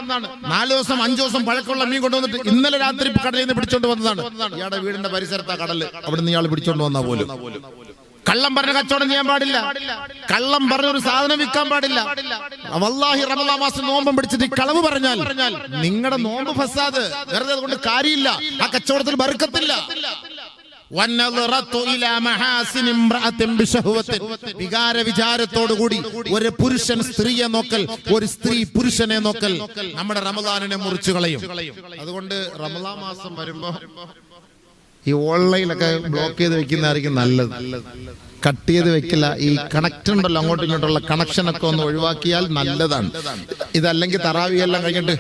4 ദിവസം 5 ദിവസം പഴക്കമുള്ള മീൻ കൊണ്ടുവന്നിട്ട് ഇന്നലെ രാത്രി കടലിൽ നിന്ന് പിടിച്ചോണ്ട് വന്നതാണ്. ഇയാളുടെ വീടിന്റെ പരിസരത്താ കടല്, അവിടെ നിന്ന് ഇയാൾ പിടിച്ചോണ്ട് വന്നാ പോലും. കള്ളം പറഞ്ഞ കച്ചവടം ചെയ്യാൻ പാടില്ല, കള്ളം പറഞ്ഞ ഒരു സാധനം വിൽക്കാൻ പാടില്ല. വല്ലാഹി റമളാൻ മാസം നോമ്പം പിടിച്ചിട്ട് കളവ് പറഞ്ഞാൽ നിങ്ങളുടെ നോമ്പ് ഫസാദ്. വെറുതെ അതുകൊണ്ട് കാര്യമില്ല, ആ കച്ചവടത്തിൽ ബർക്കത്തില്ല. വികാര വിചാരത്തോടുകൂടി ഒരു പുരുഷൻ സ്ത്രീയെ നോക്കൽ, ഒരു സ്ത്രീ പുരുഷനെ നോക്കൽ നമ്മുടെ റമളാനിനെ മുറിച്ചു കളയും. അതുകൊണ്ട് റമളാൻ മാസം വരുമ്പോ ഈ ഓൺലൈനിലൊക്കെ ബ്ലോക്ക് ചെയ്ത് വെക്കുന്നതായിരിക്കും നല്ലത്. കട്ട് ചെയ്ത് വെക്കില്ല. ഈ കണക്ഷൻ ഉണ്ടല്ലോ, അങ്ങോട്ടും ഇങ്ങോട്ടുള്ള കണക്ഷനൊക്കെ ഒന്ന് ഒഴിവാക്കിയാൽ നല്ലതാണ്. ഇതല്ലെങ്കിൽ തറാവി എല്ലാം കഴിഞ്ഞിട്ട്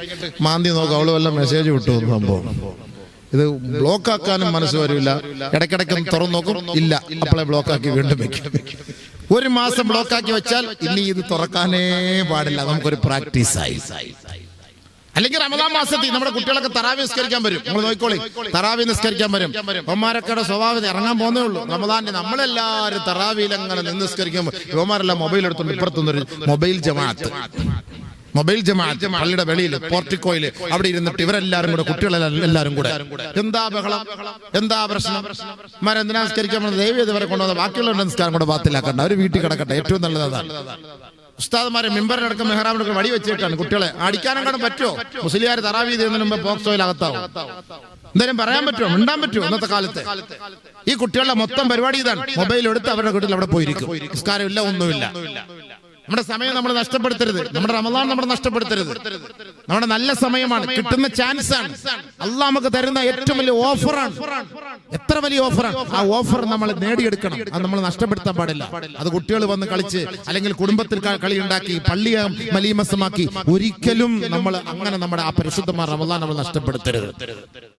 മാന്തി നോക്കും, അവള് വല്ല മെസ്സേജ് വിട്ടു സംഭവം. ഇത് ബ്ലോക്ക് ആക്കാനും മനസ്സ് വരില്ല. ഇടയ്ക്കിടയ്ക്ക് തുറന്നു നോക്കും, ഇല്ല, അപ്പോളെ ബ്ലോക്ക് ആക്കി വീണ്ടും വെക്കും. 1 മാസം ബ്ലോക്ക് ആക്കി വെച്ചാൽ ഇനി ഇത് തുറക്കാനേ പാടില്ല. നമുക്കൊരു പ്രാക്ടീസായി. അല്ലെങ്കിൽ റമളാൻ മാസത്തിൽ നമ്മുടെ കുട്ടികളൊക്കെ തറാവി നിസ്കരിക്കാൻ വരും. നമ്മൾ നോക്കിക്കോളി, തറാവി നിസ്കരിക്കാൻ വരും. യുവമാരൊക്കെ സ്വഭാവം ഇറങ്ങാൻ പോകുന്നേ ഉള്ളൂ. റമളാന്റെ നമ്മളെല്ലാവരും തറാവിയിൽ അങ്ങനെ നിന്ന് നിസ്കരിക്കുമ്പോൾ യുവമാരെല്ലാം മൊബൈൽ എടുത്തുകൊണ്ട് ഇപ്പുറത്തുനിന്നൊരു മൊബൈൽ ജമാഅത്ത് പള്ളിയുടെ വെളിയിൽ പോർട്ടിക്കോയിൽ അവിടെ ഇരുന്നിട്ട് ഇവരെല്ലാരും കൂടെ, കുട്ടികളെല്ലാരും കൂടെ, എന്താ ബഹളം, എന്താ പ്രശ്നം? എന്തിനാ നിസ്കരിക്കാൻ? ദൈവം ഇതുവരെ കൊണ്ടുവന്ന ബാക്കിയുള്ള നിസ്കാരം കൂടെ ബാത്തിലാക്കണ്ട, അവർ വീട്ടിൽ കിടക്കട്ടെ, ഏറ്റവും നല്ലത് അതാണ്. ഉസ്താദ്മാരെ മെമ്പറിനടക്കം മെഹ്റാബിനൊക്കെ വടി വെച്ചേക്കാണ്. കുട്ടികളെ അടിക്കാനും പറ്റുമോ? മുസ്ലിയാർ തറാവി ചെയ്യുന്നതിന് മുമ്പ് പോക്സോയിൽ അകത്താവും. എന്തായാലും പറയാൻ പറ്റുമോ, മിണ്ടാൻ പറ്റുമോ? ഇന്നത്തെ കാലത്ത് ഈ കുട്ടികളുടെ മൊത്തം പരിപാടി ഇതാണ്. മൊബൈൽ എടുത്ത് അവരുടെ വീട്ടിൽ അവിടെ പോയിരിക്കും. നിസ്കാരമില്ല, ഒന്നുമില്ല. നമ്മുടെ സമയം നമ്മൾ നഷ്ടപ്പെടുത്തരുത്, നമ്മുടെ റമളാൻ നമ്മൾ നഷ്ടപ്പെടുത്തരുത്. നമ്മുടെ നല്ല സമയമാണ്, കിട്ടുന്ന ചാൻസ് ആണ്. അള്ളാഹ് നമുക്ക് തരുന്ന ഏറ്റവും വലിയ ഓഫറാണ്. എത്ര വലിയ ഓഫറാണ്! ആ ഓഫർ നമ്മൾ നേടിയെടുക്കണം, അത് നമ്മൾ നഷ്ടപ്പെടുത്താൻ പാടില്ല. അത് കുട്ടികൾ വന്ന് കളിച്ച് അല്ലെങ്കിൽ കുടുംബത്തിൽ കളി ഉണ്ടാക്കി പള്ളിയെ മലീമസമാക്കി ഒരിക്കലും നമ്മൾ അങ്ങനെ നമ്മുടെ ആ പരിശുദ്ധമായ റമളാൻ നമ്മൾ നഷ്ടപ്പെടുത്തരുത്.